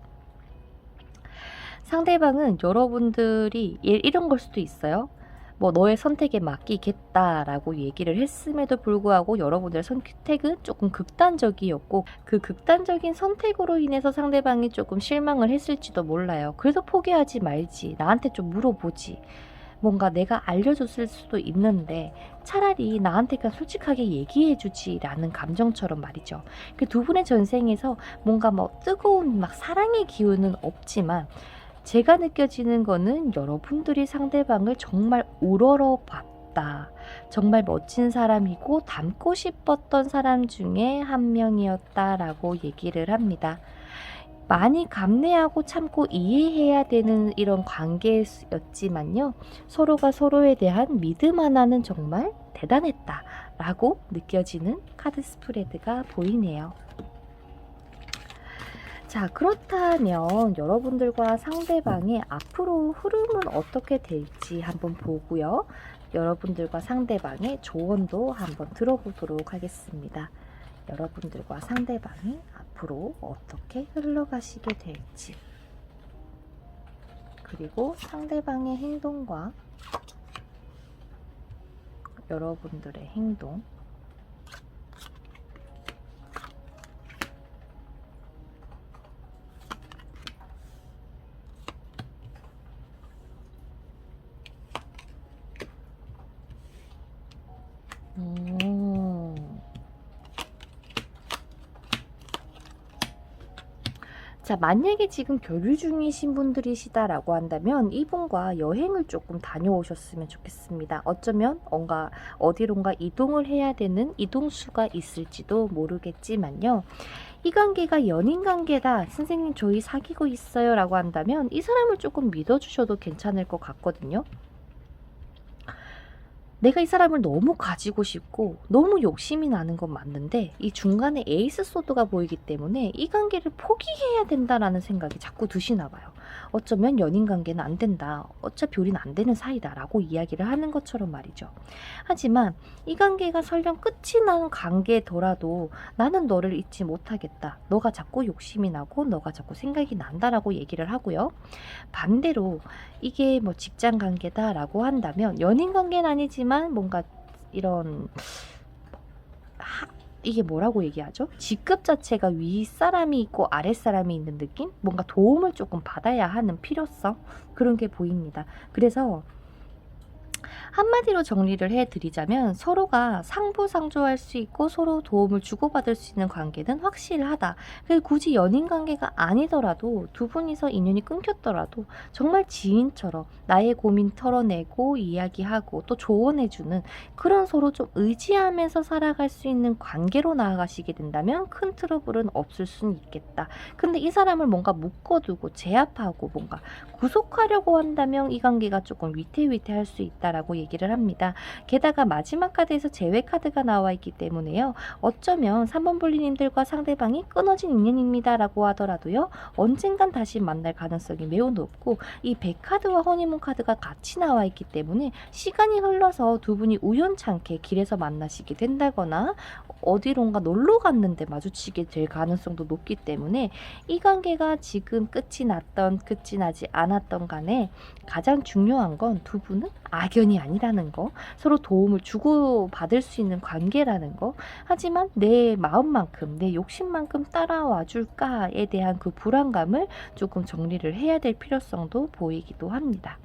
상대방은 여러분들이 이런 걸 수도 있어요. 뭐 너의 선택에 맡기겠다라고 얘기를 했음에도 불구하고 여러분들의 선택은 조금 극단적이었고, 그 극단적인 선택으로 인해서 상대방이 조금 실망을 했을지도 몰라요. 그래서 포기하지 말지, 나한테 좀 물어보지, 뭔가 내가 알려줬을 수도 있는데 차라리 나한테 그냥 솔직하게 얘기해주지 라는 감정처럼 말이죠. 그 두 분의 전생에서 뭔가 뭐 뜨거운 막 사랑의 기운은 없지만, 제가 느껴지는 거는 여러분들이 상대방을 정말 우러러봤다, 정말 멋진 사람이고 닮고 싶었던 사람 중에 한 명이었다라고 얘기를 합니다. 많이 감내하고 참고 이해해야 되는 이런 관계였지만요, 서로가 서로에 대한 믿음 하나는 정말 대단했다라고 느껴지는 카드 스프레드가 보이네요. 자, 그렇다면 여러분들과 상대방의 앞으로 흐름은 어떻게 될지 한번 보고요. 여러분들과 상대방의 조언도 한번 들어보도록 하겠습니다. 여러분들과 상대방이 앞으로 어떻게 흘러가시게 될지, 그리고 상대방의 행동과 여러분들의 행동, 자, 만약에 지금 교류 중이신 분들이시다라고 한다면 이분과 여행을 조금 다녀오셨으면 좋겠습니다. 어쩌면 뭔가 어디론가 이동을 해야 되는 이동수가 있을지도 모르겠지만요, 이 관계가 연인 관계다, 선생님 저희 사귀고 있어요 라고 한다면 이 사람을 조금 믿어주셔도 괜찮을 것 같거든요. 내가 이 사람을 너무 가지고 싶고 너무 욕심이 나는 건 맞는데, 이 중간에 에이스 소드가 보이기 때문에 이 관계를 포기해야 된다라는 생각이 자꾸 드시나 봐요. 어쩌면 연인 관계는 안 된다, 어차피 우리는 안 되는 사이다 라고 이야기를 하는 것처럼 말이죠. 하지만 이 관계가 설령 끝이 나는 관계더라도 나는 너를 잊지 못하겠다, 너가 자꾸 욕심이 나고 너가 자꾸 생각이 난다라고 얘기를 하고요. 반대로 이게 뭐 직장 관계다 라고 한다면, 연인 관계는 아니지만 뭔가 이런 이게 뭐라고 얘기하죠? 직급 자체가 윗사람이 있고 아랫사람이 있는 느낌? 뭔가 도움을 조금 받아야 하는 필요성? 그런 게 보입니다. 그래서 한마디로 정리를 해드리자면 서로가 상부상조할 수 있고 서로 도움을 주고받을 수 있는 관계는 확실하다. 굳이 연인 관계가 아니더라도 두 분이서 인연이 끊겼더라도 정말 지인처럼 나의 고민 털어내고 이야기하고 또 조언해주는 그런 서로 좀 의지하면서 살아갈 수 있는 관계로 나아가시게 된다면 큰 트러블은 없을 수는 있겠다. 근데 이 사람을 뭔가 묶어두고 제압하고 뭔가 구속하려고 한다면 이 관계가 조금 위태위태할 수 있다라고 얘기를 합니다. 게다가 마지막 카드에서 제외 카드가 나와 있기 때문에요. 어쩌면 3번 분리님들과 상대방이 끊어진 인연입니다 라고 하더라도요. 언젠간 다시 만날 가능성이 매우 높고 이 100카드와 허니문 카드가 같이 나와 있기 때문에 시간이 흘러서 두 분이 우연찮게 길에서 만나시게 된다거나 어디론가 놀러 갔는데 마주치게 될 가능성도 높기 때문에 이 관계가 지금 끝이 났던 끝이 나지 않았던 간에 가장 중요한 건 두 분은 악연이 아니라는 거, 서로 도움을 주고받을 수 있는 관계라는 거. 하지만 내 마음만큼 내 욕심만큼 따라와 줄까에 대한 그 불안감을 조금 정리를 해야 될 필요성도 보이기도 합니다.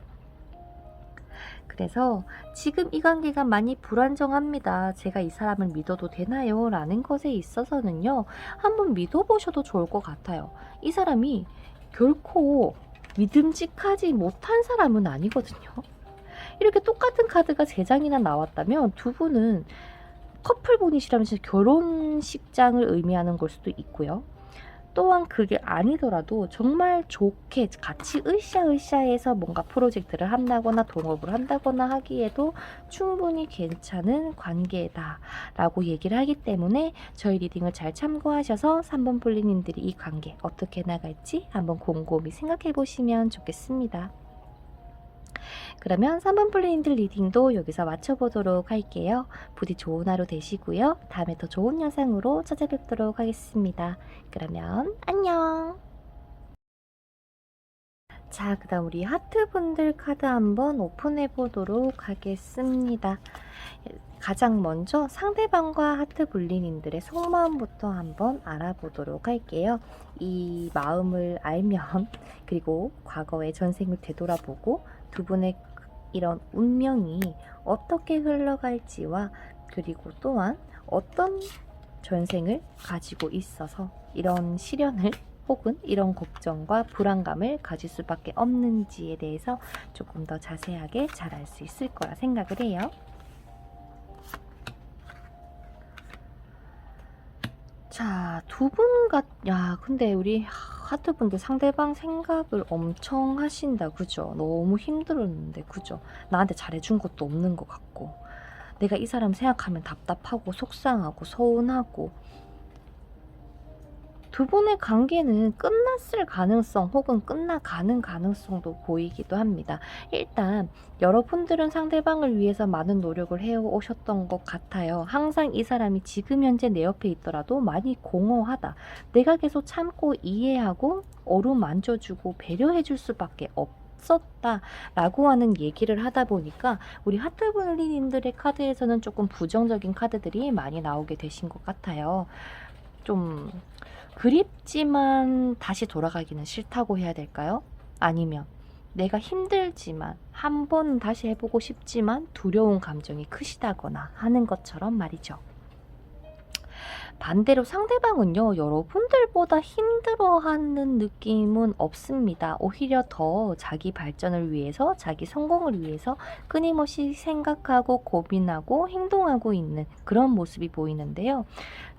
그래서 지금 이 관계가 많이 불안정합니다. 제가 이 사람을 믿어도 되나요? 라는 것에 있어서는요. 한번 믿어보셔도 좋을 것 같아요. 이 사람이 결코 믿음직하지 못한 사람은 아니거든요. 이렇게 똑같은 카드가 3장이나 나왔다면 두 분은 커플분이시라면서 결혼식장을 의미하는 걸 수도 있고요. 또한 그게 아니더라도 정말 좋게 같이 으쌰으쌰해서 뭔가 프로젝트를 한다거나 동업을 한다거나 하기에도 충분히 괜찮은 관계다 라고 얘기를 하기 때문에 저희 리딩을 잘 참고하셔서 3번 분리님들이 이 관계 어떻게 나갈지 한번 곰곰이 생각해 보시면 좋겠습니다. 그러면 3번 플레인들 리딩도 여기서 마쳐보도록 할게요. 부디 좋은 하루 되시고요. 다음에 더 좋은 영상으로 찾아뵙도록 하겠습니다. 그러면 안녕. 자, 그 다음 우리 하트분들 카드 한번 오픈해 보도록 하겠습니다. 가장 먼저 상대방과 하트 불리님들의 속마음부터 한번 알아보도록 할게요. 이 마음을 알면 그리고 과거의 전생을 되돌아보고 두 분의 이런 운명이 어떻게 흘러갈지와 그리고 또한 어떤 전생을 가지고 있어서 이런 시련을 혹은 이런 걱정과 불안감을 가질 수밖에 없는지에 대해서 조금 더 자세하게 잘 알 수 있을 거라 생각을 해요. 자, 두 분 근데 우리 하트분들 상대방 생각을 엄청 하신다. 그죠? 너무 힘들었는데, 그죠? 나한테 잘해준 것도 없는 것 같고, 내가 이 사람 생각하면 답답하고, 속상하고, 서운하고, 두 분의 관계는 끝났을 가능성 혹은 끝나가는 가능성도 보이기도 합니다. 일단 여러분들은 상대방을 위해서 많은 노력을 해오셨던 것 같아요. 항상 이 사람이 지금 현재 내 옆에 있더라도 많이 공허하다. 내가 계속 참고 이해하고 어루만져주고 배려해줄 수밖에 없었다 라고 하는 얘기를 하다 보니까 우리 하트블리님들의 카드에서는 조금 부정적인 카드들이 많이 나오게 되신 것 같아요. 좀 그립지만 다시 돌아가기는 싫다고 해야 될까요? 아니면 내가 힘들지만 한 번 다시 해보고 싶지만 두려운 감정이 크시다거나 하는 것처럼 말이죠. 반대로 상대방은요, 여러분들보다 힘들어하는 느낌은 없습니다. 오히려 더 자기 발전을 위해서, 자기 성공을 위해서 끊임없이 생각하고 고민하고 행동하고 있는 그런 모습이 보이는데요.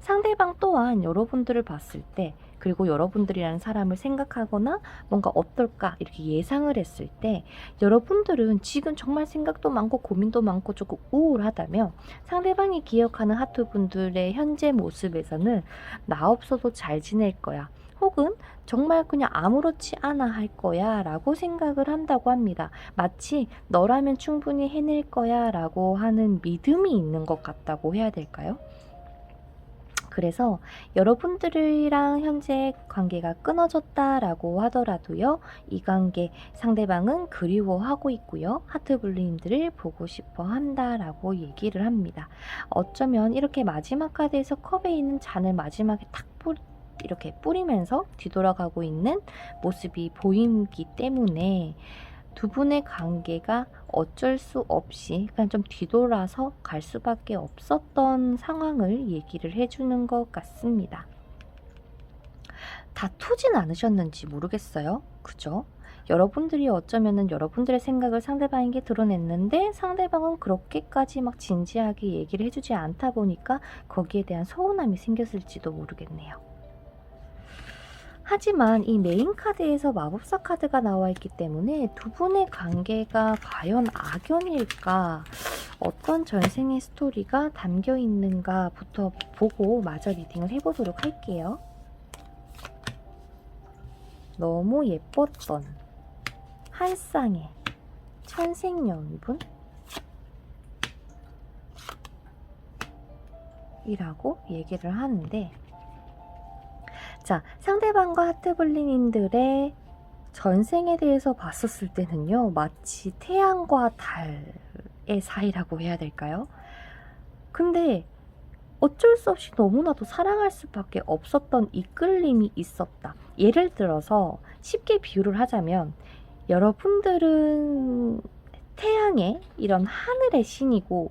상대방 또한 여러분들을 봤을 때 그리고 여러분들이라는 사람을 생각하거나 뭔가 어떨까 이렇게 예상을 했을 때 여러분들은 지금 정말 생각도 많고 고민도 많고 조금 우울하다면 상대방이 기억하는 하트분들의 현재 모습에서는 나 없어도 잘 지낼 거야. 혹은 정말 그냥 아무렇지 않아 할 거야 라고 생각을 한다고 합니다. 마치 너라면 충분히 해낼 거야 라고 하는 믿음이 있는 것 같다고 해야 될까요? 그래서 여러분들이랑 현재 관계가 끊어졌다라고 하더라도요. 이 관계 상대방은 그리워하고 있고요. 하트블리님들을 보고 싶어 한다라고 얘기를 합니다. 어쩌면 이렇게 마지막 카드에서 컵에 있는 잔을 마지막에 탁 이렇게 뿌리면서 뒤돌아가고 있는 모습이 보이기 때문에 두 분의 관계가 어쩔 수 없이 그냥 좀 뒤돌아서 갈 수밖에 없었던 상황을 얘기를 해주는 것 같습니다. 다투진 않으셨는지 모르겠어요. 그죠? 여러분들이 어쩌면은 여러분들의 생각을 상대방에게 드러냈는데 상대방은 그렇게까지 막 진지하게 얘기를 해주지 않다 보니까 거기에 대한 서운함이 생겼을지도 모르겠네요. 하지만 이 메인 카드에서 마법사 카드가 나와 있기 때문에 두 분의 관계가 과연 악연일까, 어떤 전생의 스토리가 담겨 있는가부터 보고 마저 리딩을 해보도록 할게요. 너무 예뻤던 한 쌍의 천생연분 이라고 얘기를 하는데, 자, 상대방과 하트블리님들의 전생에 대해서 봤었을 때는요, 마치 태양과 달의 사이라고 해야 될까요? 근데 어쩔 수 없이 너무나도 사랑할 수밖에 없었던 이끌림이 있었다. 예를 들어서 쉽게 비유를 하자면, 여러분들은 태양의 이런 하늘의 신이고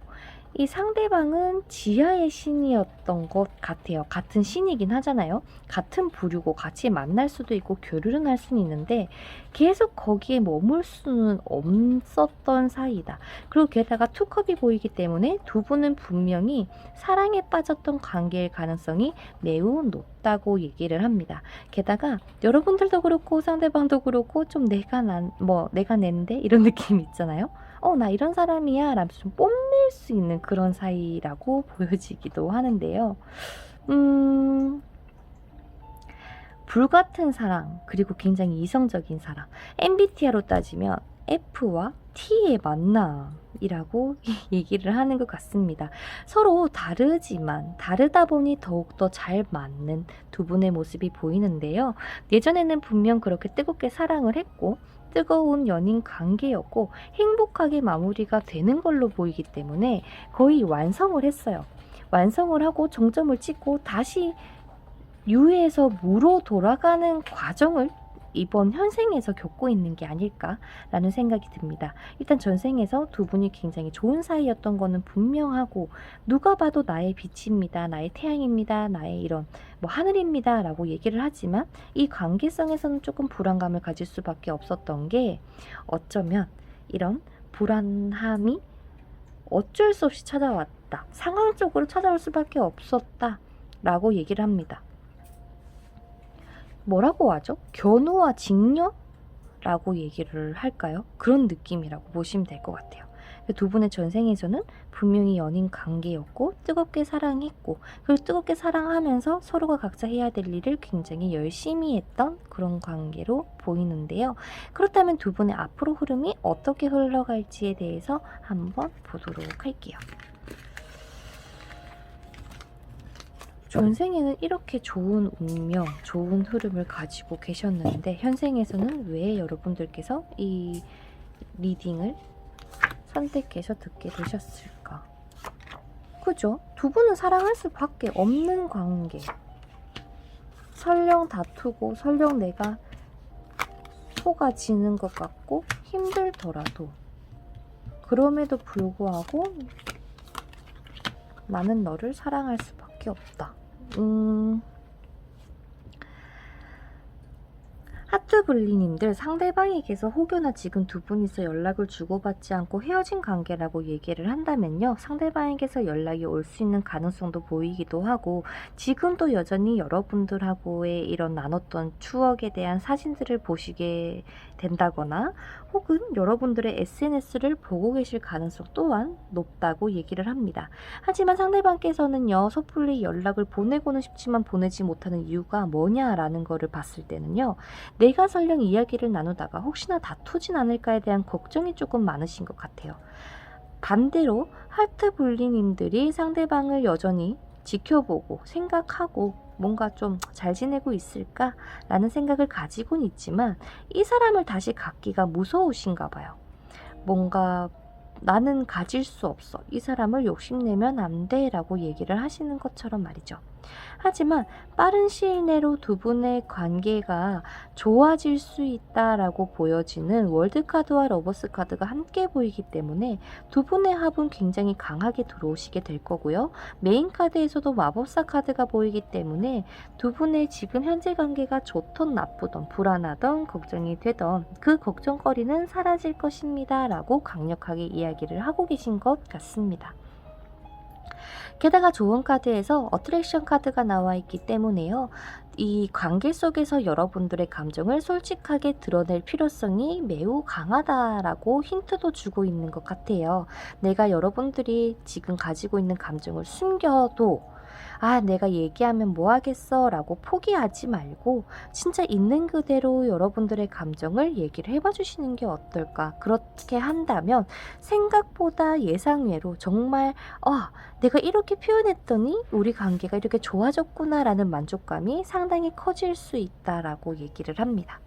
이 상대방은 지하의 신이었던 것 같아요. 같은 신이긴 하잖아요. 같은 부류고 같이 만날 수도 있고 교류는 할 수는 있는데 계속 거기에 머물 수는 없었던 사이다. 그리고 게다가 투컵이 보이기 때문에 두 분은 분명히 사랑에 빠졌던 관계일 가능성이 매우 높다고 얘기를 합니다. 게다가 여러분들도 그렇고 상대방도 그렇고 좀 내가 낸데 이런 느낌 있잖아요. 나 이런 사람이야 라면서 좀 뽐낼 수 있는 그런 사이라고 보여지기도 하는데요. 불같은 사랑, 그리고 굉장히 이성적인 사랑. MBTI로 따지면 F와 T의 만남이라고 얘기를 하는 것 같습니다. 서로 다르지만 다르다 보니 더욱더 잘 맞는 두 분의 모습이 보이는데요. 예전에는 분명 그렇게 뜨겁게 사랑을 했고 뜨거운 연인 관계였고 행복하게 마무리가 되는 걸로 보이기 때문에 거의 완성을 했어요. 완성을 하고 정점을 찍고 다시 유에서 무로 돌아가는 과정을 이번 현생에서 겪고 있는 게 아닐까라는 생각이 듭니다. 일단 전생에서 두 분이 굉장히 좋은 사이였던 거는 분명하고 누가 봐도 나의 빛입니다, 나의 태양입니다, 나의 이런 하늘입니다 라고 얘기를 하지만 이 관계성에서는 조금 불안감을 가질 수밖에 없었던 게, 어쩌면 이런 불안함이 어쩔 수 없이 찾아왔다, 상황적으로 찾아올 수밖에 없었다 라고 얘기를 합니다. 뭐라고 하죠? 견우와 직녀라고 얘기를 할까요? 그런 느낌이라고 보시면 될 것 같아요. 두 분의 전생에서는 분명히 연인 관계였고 뜨겁게 사랑했고, 그리고 뜨겁게 사랑하면서 서로가 각자 해야 될 일을 굉장히 열심히 했던 그런 관계로 보이는데요. 그렇다면 두 분의 앞으로 흐름이 어떻게 흘러갈지에 대해서 한번 보도록 할게요. 전생에는 이렇게 좋은 운명, 좋은 흐름을 가지고 계셨는데 현생에서는 왜 여러분들께서 이 리딩을 선택해서 듣게 되셨을까? 그죠? 두 분은 사랑할 수밖에 없는 관계. 설령 다투고 설령 내가 속아지는 것 같고 힘들더라도 그럼에도 불구하고 나는 너를 사랑할 수밖에 없다. 하트블리님들, 상대방에게서 혹여나 지금 두 분이서 연락을 주고받지 않고 헤어진 관계라고 얘기를 한다면요, 상대방에게서 연락이 올 수 있는 가능성도 보이기도 하고, 지금도 여전히 여러분들하고의 이런 나눴던 추억에 대한 사진들을 보시게 된다거나 혹은 여러분들의 SNS를 보고 계실 가능성 또한 높다고 얘기를 합니다. 하지만 상대방께서는요, 섣불리 연락을 보내고는 싶지만 보내지 못하는 이유가 뭐냐라는 거를 봤을 때는요, 내가 설령 이야기를 나누다가 혹시나 다투진 않을까에 대한 걱정이 조금 많으신 것 같아요. 반대로 하트블리님들이 상대방을 여전히 지켜보고 생각하고 뭔가 좀 잘 지내고 있을까라는 생각을 가지고는 있지만 이 사람을 다시 갖기가 무서우신가 봐요. 뭔가 나는 가질 수 없어, 이 사람을 욕심내면 안 돼 라고 얘기를 하시는 것처럼 말이죠. 하지만 빠른 시일 내로 두 분의 관계가 좋아질 수 있다라고 보여지는 월드카드와 러버스 카드가 함께 보이기 때문에 두 분의 합은 굉장히 강하게 들어오시게 될 거고요. 메인 카드에서도 마법사 카드가 보이기 때문에 두 분의 지금 현재 관계가 좋던 나쁘던 불안하던 걱정이 되던 그 걱정거리는 사라질 것입니다 라고 강력하게 이야기를 하고 계신 것 같습니다. 게다가 좋은 카드에서 어트랙션 카드가 나와 있기 때문에요. 이 관계 속에서 여러분들의 감정을 솔직하게 드러낼 필요성이 매우 강하다라고 힌트도 주고 있는 것 같아요. 내가 여러분들이 지금 가지고 있는 감정을 숨겨도 내가 얘기하면 뭐 하겠어 라고 포기하지 말고 진짜 있는 그대로 여러분들의 감정을 얘기를 해봐 주시는 게 어떨까. 그렇게 한다면 생각보다 예상외로 정말 내가 이렇게 표현했더니 우리 관계가 이렇게 좋아졌구나 라는 만족감이 상당히 커질 수 있다라고 얘기를 합니다.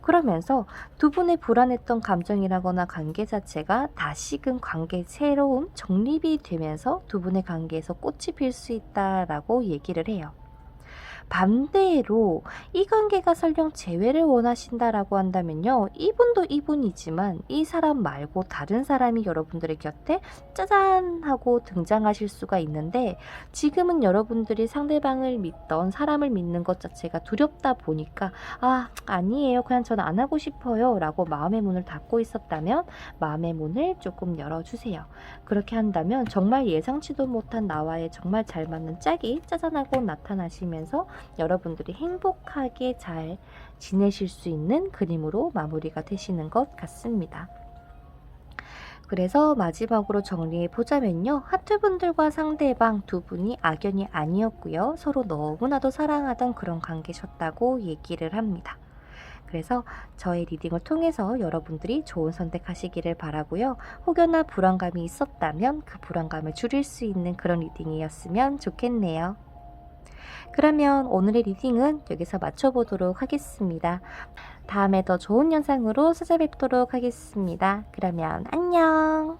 그러면서 두 분의 불안했던 감정이라거나 관계 자체가 다시금 관계 새로운 정립이 되면서 두 분의 관계에서 꽃이 필 수 있다라고 얘기를 해요. 반대로 이 관계가 설령 재회를 원하신다라고 한다면요. 이분도 이분이지만 이 사람 말고 다른 사람이 여러분들의 곁에 짜잔 하고 등장하실 수가 있는데 지금은 여러분들이 상대방을 믿던 사람을 믿는 것 자체가 두렵다 보니까 아니에요. 그냥 저는 안 하고 싶어요. 라고 마음의 문을 닫고 있었다면 마음의 문을 조금 열어주세요. 그렇게 한다면 정말 예상치도 못한 나와의 정말 잘 맞는 짝이 짜잔하고 나타나시면서 여러분들이 행복하게 잘 지내실 수 있는 그림으로 마무리가 되시는 것 같습니다. 그래서 마지막으로 정리해 보자면요. 하트분들과 상대방 두 분이 악연이 아니었고요. 서로 너무나도 사랑하던 그런 관계셨다고 얘기를 합니다. 그래서 저의 리딩을 통해서 여러분들이 좋은 선택하시기를 바라고요. 혹여나 불안감이 있었다면 그 불안감을 줄일 수 있는 그런 리딩이었으면 좋겠네요. 그러면 오늘의 리딩은 여기서 마쳐보도록 하겠습니다. 다음에 더 좋은 영상으로 찾아뵙도록 하겠습니다. 그러면 안녕!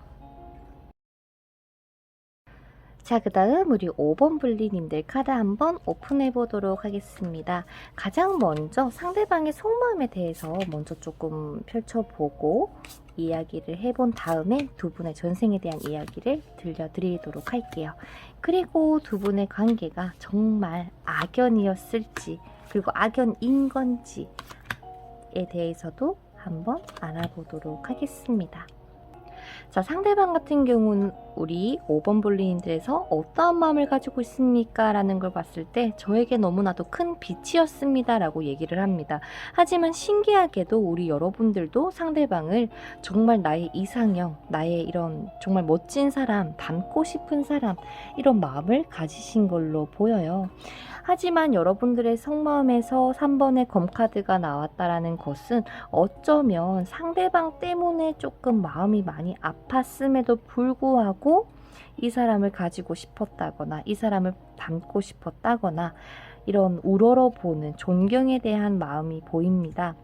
자, 그 다음 우리 5번 분리님들 카드 한번 오픈해 보도록 하겠습니다. 가장 먼저 상대방의 속마음에 대해서 먼저 조금 펼쳐보고 이야기를 해본 다음에 두 분의 전생에 대한 이야기를 들려드리도록 할게요. 그리고 두 분의 관계가 정말 악연이었을지 그리고 악연인 건지에 대해서도 한번 알아보도록 하겠습니다. 자, 상대방 같은 경우는 우리 5번 분리님들에서 어떠한 마음을 가지고 있습니까? 라는 걸 봤을 때 저에게 너무나도 큰 빛이었습니다 라고 얘기를 합니다. 하지만 신기하게도 우리 여러분들도 상대방을 정말 나의 이상형, 나의 이런 정말 멋진 사람, 닮고 싶은 사람 이런 마음을 가지신 걸로 보여요. 하지만 여러분들의 속마음에서 3번의 검카드가 나왔다라는 것은 어쩌면 상대방 때문에 조금 마음이 많이 아팠음에도 불구하고 이 사람을 가지고 싶었다거나 이 사람을 닮고 싶었다거나 이런 우러러보는 존경에 대한 마음이 보입니다.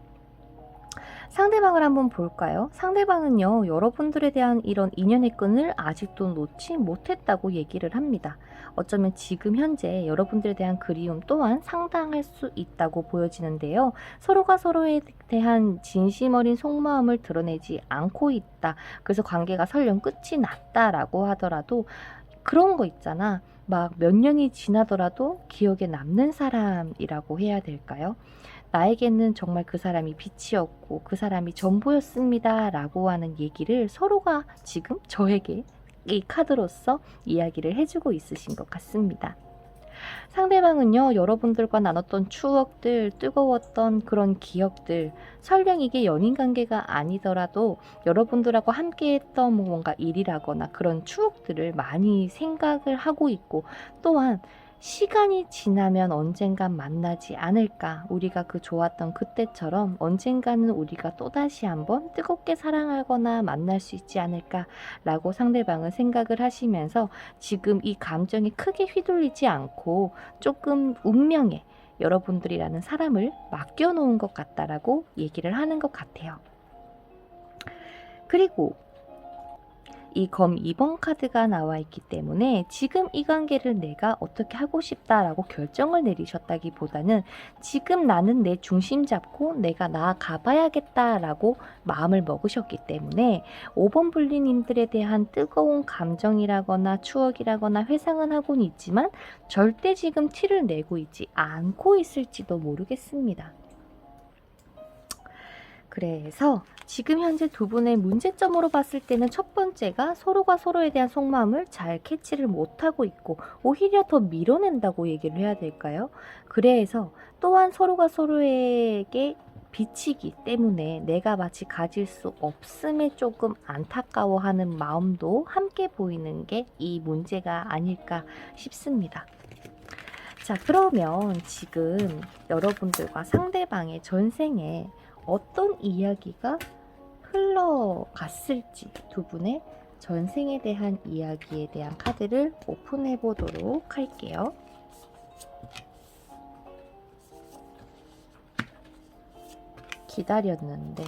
상대방을 한번 볼까요? 상대방은요, 여러분들에 대한 이런 인연의 끈을 아직도 놓지 못했다고 얘기를 합니다. 어쩌면 지금 현재 여러분들에 대한 그리움 또한 상당할 수 있다고 보여지는데요. 서로가 서로에 대한 진심 어린 속마음을 드러내지 않고 있다. 그래서 관계가 설령 끝이 났다라고 하더라도 그런 거 있잖아. 막 몇 년이 지나더라도 기억에 남는 사람이라고 해야 될까요? 나에게는 정말 그 사람이 빛이었고 그 사람이 전부였습니다 라고 하는 얘기를 서로가 지금 저에게 이 카드로서 이야기를 해주고 있으신 것 같습니다. 상대방은요, 여러분들과 나눴던 추억들, 뜨거웠던 그런 기억들, 설령 이게 연인관계가 아니더라도 여러분들하고 함께했던 뭔가 일이라거나 그런 추억들을 많이 생각을 하고 있고 또한 시간이 지나면 언젠간 만나지 않을까. 우리가 그 좋았던 그때처럼 언젠가는 우리가 또다시 한번 뜨겁게 사랑하거나 만날 수 있지 않을까 라고 상대방은 생각을 하시면서 지금 이 감정이 크게 휘둘리지 않고 조금 운명에 여러분들이라는 사람을 맡겨놓은 것 같다라고 얘기를 하는 것 같아요. 그리고 이 검 2번 카드가 나와 있기 때문에 지금 이 관계를 내가 어떻게 하고 싶다라고 결정을 내리셨다기보다는 지금 나는 내 중심 잡고 내가 나아가 봐야겠다라고 마음을 먹으셨기 때문에 5번 분리님들에 대한 뜨거운 감정이라거나 추억이라거나 회상은 하고는 있지만 절대 지금 티를 내고 있지 않고 있을지도 모르겠습니다. 그래서 지금 현재 두 분의 문제점으로 봤을 때는 첫 번째가 서로가 서로에 대한 속마음을 잘 캐치를 못하고 있고 오히려 더 밀어낸다고 얘기를 해야 될까요? 그래서 또한 서로가 서로에게 비치기 때문에 내가 마치 가질 수 없음에 조금 안타까워하는 마음도 함께 보이는 게 이 문제가 아닐까 싶습니다. 자, 그러면 지금 여러분들과 상대방의 전생에 어떤 이야기가 흘러갔을지 두 분의 전생에 대한 이야기에 대한 카드를 오픈해 보도록 할게요. 기다렸는데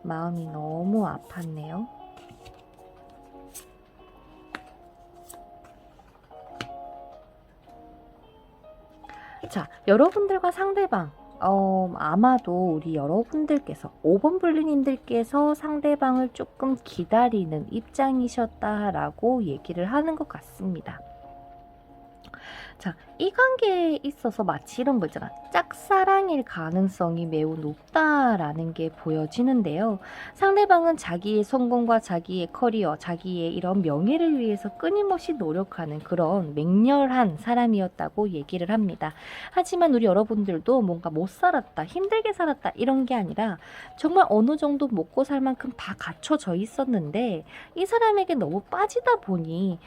마음이 너무 아팠네요. 자, 여러분들과 상대방 아마도 우리 여러분들께서 5번 분리님들께서 상대방을 조금 기다리는 입장이셨다라고 얘기를 하는 것 같습니다. 자, 이 관계에 있어서 마치 이런 거 있잖아. 짝사랑일 가능성이 매우 높다라는 게 보여지는데요. 상대방은 자기의 성공과 자기의 커리어, 자기의 이런 명예를 위해서 끊임없이 노력하는 그런 맹렬한 사람이었다고 얘기를 합니다. 하지만 우리 여러분들도 뭔가 못 살았다, 힘들게 살았다 이런 게 아니라 정말 어느 정도 먹고 살 만큼 다 갖춰져 있었는데 이 사람에게 너무 빠지다 보니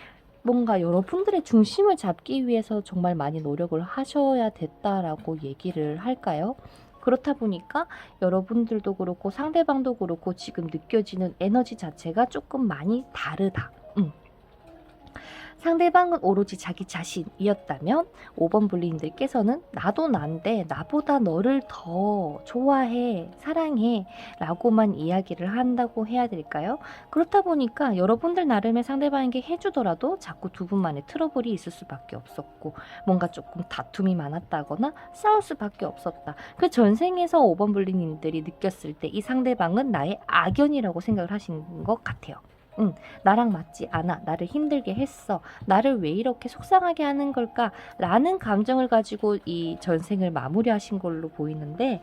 뭔가 여러분들의 중심을 잡기 위해서 정말 많이 노력을 하셔야 됐다라고 얘기를 할까요? 그렇다 보니까 여러분들도 그렇고 상대방도 그렇고 지금 느껴지는 에너지 자체가 조금 많이 다르다. 상대방은 오로지 자기 자신이었다면 5번 분리님들께서는 나도 난데 나보다 너를 더 좋아해, 사랑해 라고만 이야기를 한다고 해야 될까요? 그렇다 보니까 여러분들 나름의 상대방에게 해주더라도 자꾸 두 분만의 트러블이 있을 수밖에 없었고 뭔가 조금 다툼이 많았다거나 싸울 수밖에 없었다. 그 전생에서 5번 분리님들이 느꼈을 때 이 상대방은 나의 악연이라고 생각을 하신 것 같아요. 나랑 맞지 않아. 나를 힘들게 했어. 나를 왜 이렇게 속상하게 하는 걸까? 라는 감정을 가지고 이 전생을 마무리하신 걸로 보이는데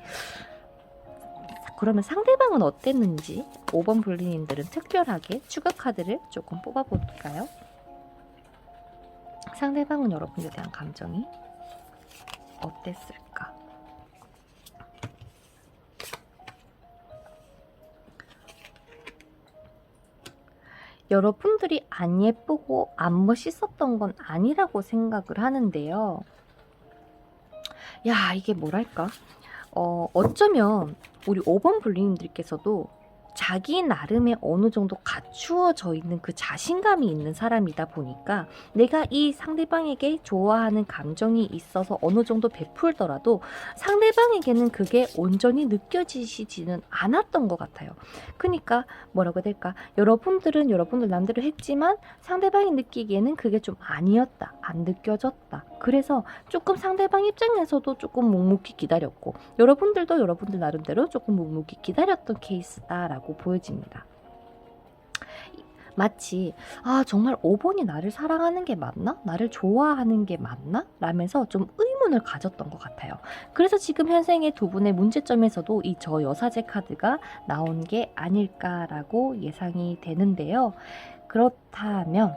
그러면 상대방은 어땠는지 5번 분리님들은 특별하게 추가 카드를 조금 뽑아볼까요? 상대방은 여러분에 대한 감정이 어땠을까? 여러분들이 안 예쁘고 안 멋있었던 건 아니라고 생각을 하는데요. 야, 이게 뭐랄까? 어쩌면 우리 5번 분리님들께서도 자기 나름의 어느 정도 갖추어져 있는 그 자신감이 있는 사람이다 보니까 내가 이 상대방에게 좋아하는 감정이 있어서 어느 정도 베풀더라도 상대방에게는 그게 온전히 느껴지시지는 않았던 것 같아요. 그러니까 뭐라고 해야 될까? 여러분들은 여러분들 남대로 했지만 상대방이 느끼기에는 그게 좀 아니었다, 안 느껴졌다. 그래서 조금 상대방 입장에서도 조금 묵묵히 기다렸고 여러분들도 여러분들 나름대로 조금 묵묵히 기다렸던 케이스다라고 보여집니다. 마치 정말 5번이 나를 사랑하는 게 맞나? 나를 좋아하는 게 맞나? 라면서 좀 의문을 가졌던 것 같아요. 그래서 지금 현생의 두 분의 문제점에서도 이 저 여사제 카드가 나온 게 아닐까라고 예상이 되는데요. 그렇다면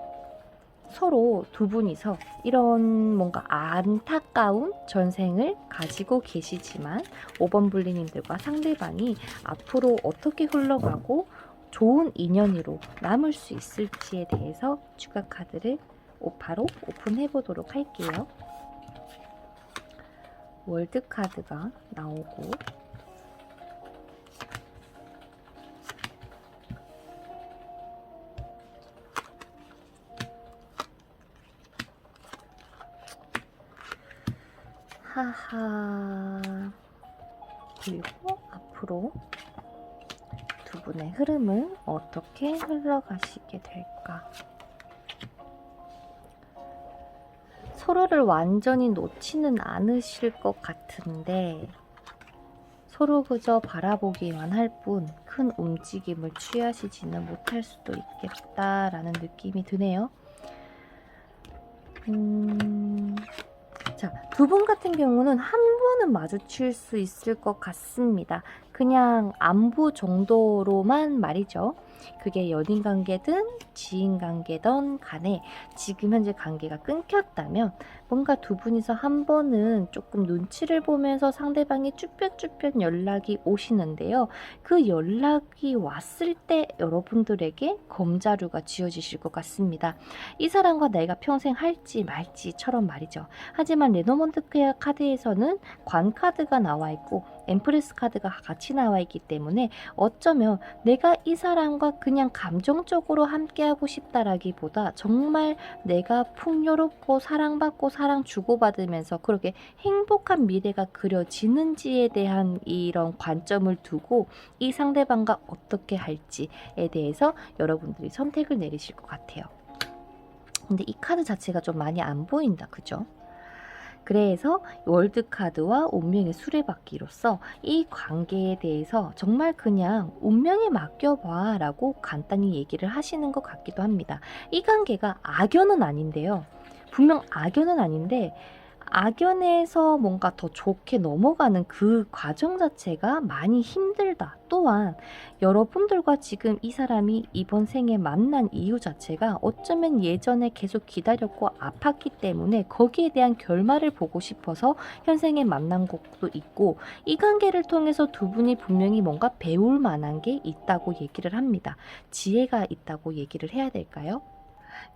서로 두 분이서 이런 뭔가 안타까운 전생을 가지고 계시지만 5번 분리님들과 상대방이 앞으로 어떻게 흘러가고 좋은 인연으로 남을 수 있을지에 대해서 추가 카드를 바로 오픈해 보도록 할게요. 월드 카드가 나오고 하하, 그리고 앞으로 두 분의 흐름은 어떻게 흘러가시게 될까? 서로를 완전히 놓지는 않으실 것 같은데 서로 그저 바라보기만 할 뿐 큰 움직임을 취하시지는 못할 수도 있겠다라는 느낌이 드네요. 자, 두 분 같은 경우는 한 번은 마주칠 수 있을 것 같습니다. 그냥 안부 정도로만 말이죠. 그게 연인 관계든 지인 관계든 간에 지금 현재 관계가 끊겼다면 뭔가 두 분이서 한 번은 조금 눈치를 보면서 상대방이 쭈뼛쭈뼛 연락이 오시는데요. 그 연락이 왔을 때 여러분들에게 검자료가 지어지실 것 같습니다. 이 사람과 내가 평생 할지 말지처럼 말이죠. 하지만 레노먼트 카드에서는 관 카드가 나와 있고 엠프레스 카드가 같이 나와 있기 때문에 어쩌면 내가 이 사람과 그냥 감정적으로 함께하고 싶다라기보다 정말 내가 풍요롭고 사랑받고 사랑 주고받으면서 그렇게 행복한 미래가 그려지는지에 대한 이런 관점을 두고 이 상대방과 어떻게 할지에 대해서 여러분들이 선택을 내리실 것 같아요. 근데 이 카드 자체가 좀 많이 안 보인다, 그죠? 그래서 월드카드와 운명의 수레바퀴로서 이 관계에 대해서 정말 그냥 운명에 맡겨봐 라고 간단히 얘기를 하시는 것 같기도 합니다. 이 관계가 악연은 아닌데요. 분명 악연은 아닌데 악연에서 뭔가 더 좋게 넘어가는 그 과정 자체가 많이 힘들다. 또한 여러분들과 지금 이 사람이 이번 생에 만난 이유 자체가 어쩌면 예전에 계속 기다렸고 아팠기 때문에 거기에 대한 결말을 보고 싶어서 현생에 만난 것도 있고 이 관계를 통해서 두 분이 분명히 뭔가 배울 만한 게 있다고 얘기를 합니다. 지혜가 있다고 얘기를 해야 될까요?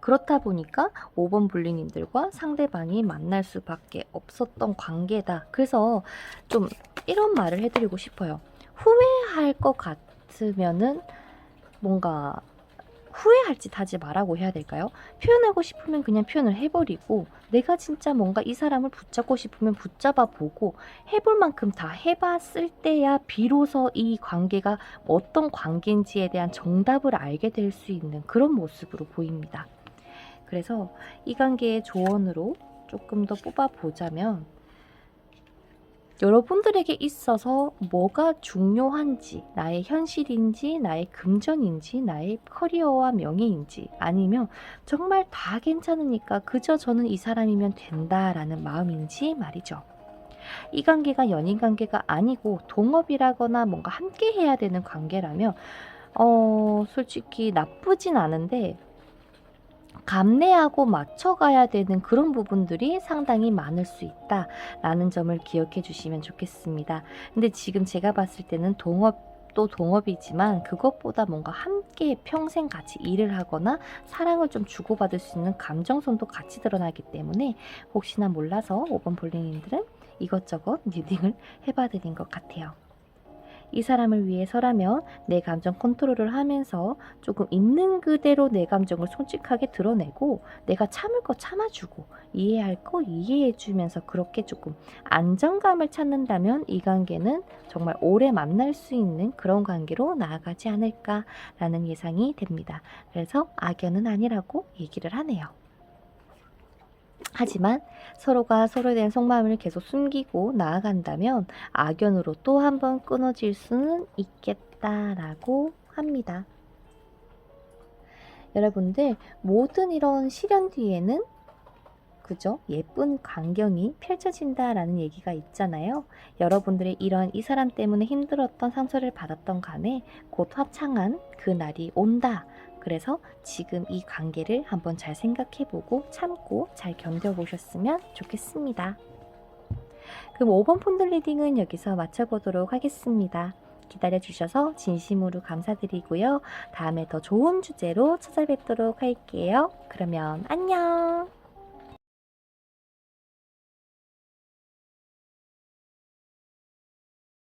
그렇다 보니까 5번 분리님들과 상대방이 만날 수밖에 없었던 관계다. 그래서 좀 이런 말을 해드리고 싶어요. 후회할 것 같으면은 뭔가 후회할 짓 하지 말라고 해야 될까요? 표현하고 싶으면 그냥 표현을 해버리고 내가 진짜 뭔가 이 사람을 붙잡고 싶으면 붙잡아 보고 해볼 만큼 다 해봤을 때야 비로소 이 관계가 어떤 관계인지에 대한 정답을 알게 될 수 있는 그런 모습으로 보입니다. 그래서 이 관계의 조언으로 조금 더 뽑아보자면 여러분들에게 있어서 뭐가 중요한지, 나의 현실인지, 나의 금전인지, 나의 커리어와 명예인지, 아니면 정말 다 괜찮으니까 그저 저는 이 사람이면 된다라는 마음인지 말이죠. 이 관계가 연인 관계가 아니고 동업이라거나 뭔가 함께 해야 되는 관계라면 솔직히 나쁘진 않은데 감내하고 맞춰가야 되는 그런 부분들이 상당히 많을 수 있다라는 점을 기억해 주시면 좋겠습니다. 근데 지금 제가 봤을 때는 동업도 동업이지만 그것보다 뭔가 함께 평생 같이 일을 하거나 사랑을 좀 주고받을 수 있는 감정선도 같이 드러나기 때문에 혹시나 몰라서 5번 볼링님들은 이것저것 리딩을 해봐 드린 것 같아요. 이 사람을 위해서라면 내 감정 컨트롤을 하면서 조금 있는 그대로 내 감정을 솔직하게 드러내고 내가 참을 거 참아주고 이해할 거 이해해주면서 그렇게 조금 안정감을 찾는다면 이 관계는 정말 오래 만날 수 있는 그런 관계로 나아가지 않을까라는 예상이 됩니다. 그래서 악연은 아니라고 얘기를 하네요. 하지만 서로가 서로에 대한 속마음을 계속 숨기고 나아간다면 악연으로 또 한 번 끊어질 수는 있겠다라고 합니다. 여러분들 모든 이런 시련 뒤에는 그죠? 예쁜 광경이 펼쳐진다라는 얘기가 있잖아요. 여러분들의 이런 이 사람 때문에 힘들었던 상처를 받았던 간에 곧 화창한 그 날이 온다. 그래서 지금 이 관계를 한번 잘 생각해보고 참고 잘 견뎌보셨으면 좋겠습니다. 그럼 5번 폰들 리딩은 여기서 마쳐보도록 하겠습니다. 기다려주셔서 진심으로 감사드리고요. 다음에 더 좋은 주제로 찾아뵙도록 할게요. 그러면 안녕!